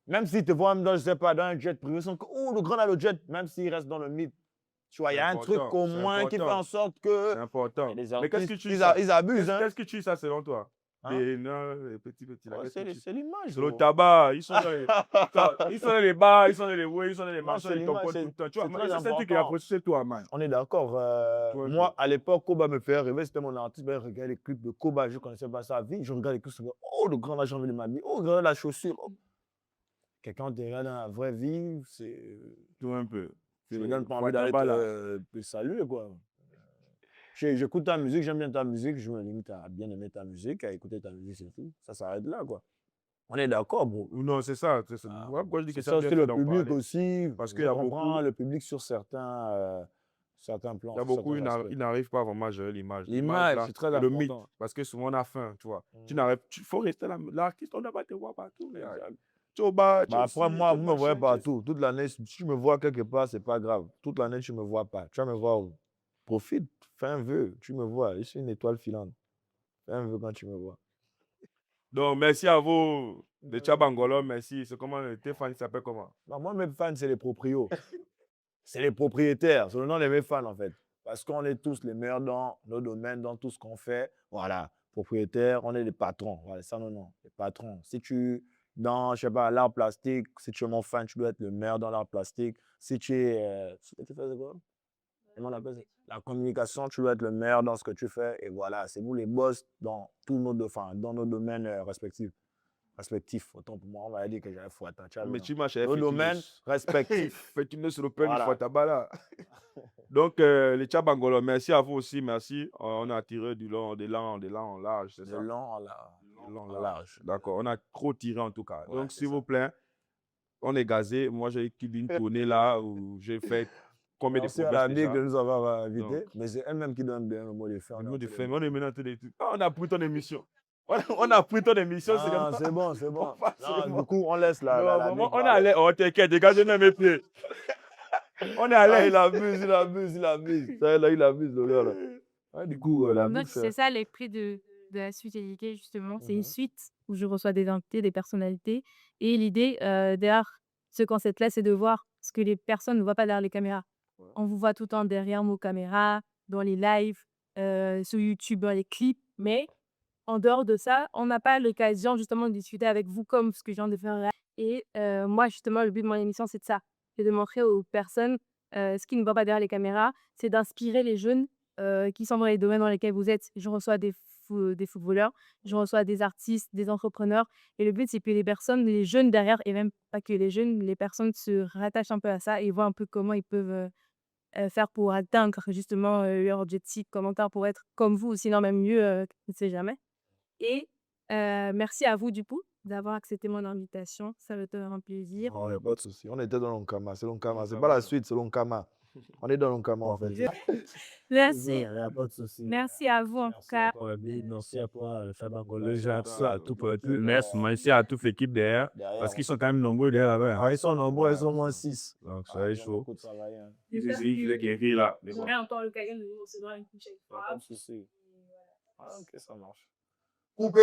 Même s'il te voit même dans, je sais pas, dans un jet privé, oh, le grand a le jet, même s'il reste dans le mythe. Tu vois, il y a un truc au moins qui fait en sorte que C'est important. les Mais qu'est-ce artistes, que tu dis ça? ils abusent. Hein. Qu'est-ce que tu dis ça selon toi? Hein? Les nains, les petits, là. Ouais, Qu'est-ce que tu c'est l'image. C'est le gros. tabac. Ils sont dans les, ils sont dans les bars, ils sont dans les ouais, ils sont dans les Non, marchés, c'est ils t'envoient l'image, tout le temps. Tu vois, c'est moi, très c'est un truc qui important. apprécie chez toi, man. On est d'accord. Tu vois, Moi, à l'époque, Koba me fait rêver, c'était mon artiste. Ben, je regardais les clips de Koba, je ne connaissais pas sa vie. Je regarde les clips, je me dis, oh, le grand là, j'ai envie de m'habiller. Oh, regarde la chaussure. Oh. Quelqu'un te regarde dans la vraie vie, c'est. Tu vois un peu. Tu me donnes pas envie Faut d'aller tabac, là. te saluer, quoi. J'écoute ta musique, j'aime bien ta musique, je me limite à bien aimer ta musique, à écouter ta musique, c'est tout. Ça s'arrête là, quoi. On est d'accord, bro. Non, c'est ça. Ah, Ouais, pourquoi je dis que c'est ça ça bien aussi fait le d'en public parler. aussi. Parce Je qu'il y a comprends beaucoup, le public sur certains plans. il y a sur beaucoup, certains aspects. ils n'arrivent pas vraiment à gérer l'image. L'image, là, c'est très le mythe. important. Parce que souvent on a faim, tu vois. Il faut rester là. L'artiste, on ne va pas te voir partout. Les gars. Tu es au bar, tu es Après, ici, moi, tu es vous me voyez machin, partout. Toute l'année, si tu me vois quelque part, c'est pas grave. Toute l'année, tu me vois pas. Tu vas me voir où? Profite, fais un vœu. Tu me vois. Je suis une étoile filante. Fais un vœu quand tu me vois. Donc, merci à vous, de Tchabangolo, merci. C'est comment, tes fans, ils s'appellent comment? Non, moi, mes fans, c'est les proprios. C'est les propriétaires. C'est le nom de mes fans, en fait. Parce qu'on est tous les meilleurs dans nos domaines, dans tout ce qu'on fait. Voilà. Propriétaires, on est les patrons. Voilà, ça, non. Les patrons. Si tu, dans, je sais pas, l'art plastique, si tu es mon fan, tu dois être le meilleur dans l'art plastique. Si tu es. Tu fais quoi? Comment on appelle ça? La communication, tu dois être le meilleur dans ce que tu fais. Et voilà, c'est vous les boss dans tous dans nos domaines respectifs. Autant pour moi, on va dire que j'avais fouetté. Mais tu m'as Nos domaines respectifs. Faites une sur le peuple, Voilà. il faut tabac. Donc, les Tchabangolo, merci à vous aussi, merci. On a tiré du long, de long en large, c'est De ça? long en large. D'accord, on a trop tiré en tout cas. Ouais, Donc, c'est s'il ça. vous plaît, on est gazé. Moi, j'ai écrit une tournée là où j'ai fait combien de Merci à promesses l'ami déjà? de nous avoir invités. Donc, Mais c'est elle-même qui donne bien le mot de fin. le mot de fin, on est maintenant tous les trucs. Ah, on a pris ton émission. On a pris ton émission, c'est Non, comme ça. c'est bon, c'est bon. On passe Non, vraiment. du coup, on laisse Non, la vraiment, musique on est parler. allé. Oh, t'inquiète, dégage de mes pieds. On est Ah, allé. il abuse, il abuse, il abuse. Ça, là, il abuse, le gars, là. Ouais, du coup, la Donc, bouffe, c'est ça l'esprit de la suite éduquée, justement. C'est une suite où je reçois des invités, des personnalités. Et l'idée derrière ce concept-là, c'est de voir ce que les personnes ne voient pas derrière les caméras. Ouais. On vous voit tout le temps derrière nos caméras, dans les lives, sur YouTube, dans les clips. Mais en dehors de ça, on n'a pas l'occasion justement de discuter avec vous comme ce que je viens de faire là. Et moi, justement, le but de mon émission, c'est de ça. C'est de montrer aux personnes ce qui ne voient pas derrière les caméras. C'est d'inspirer les jeunes qui sont dans les domaines dans lesquels vous êtes. Je reçois des footballeurs, je reçois des artistes, des entrepreneurs. Et le but, c'est que les personnes, les jeunes derrière, et même pas que les jeunes, les personnes se rattachent un peu à ça et voient un peu comment ils peuvent faire pour atteindre justement leur objectif, comment faire pour être comme vous, sinon même mieux, on ne sait jamais. Et merci à vous du coup d'avoir accepté mon invitation. Ça me fait un plaisir. non, il n'y a pas de souci. On était dans l'Onkama, c'est l'Onkama. C'est pas la suite, c'est l'Onkama. On est dans l'Onkama, en fait. Merci. Il n'y a pas de souci. Merci à vous en tout Merci à cas. toi, Abid. Merci à toi, Fabango. Les gens, ça, tout pour tout. Merci à toute l'équipe derrière. Parce qu'ils sont quand même nombreux derrière. Ouais. Ah, ils sont nombreux, ils sont moins 6. Donc, ça est chaud. Beaucoup de travail, hein. Il est guéri là. Mais bon. J'aurai encore l'occasion de vous recevoir une prochaine fois. Pas de souci. Ah, ok, ça marche. Coupé.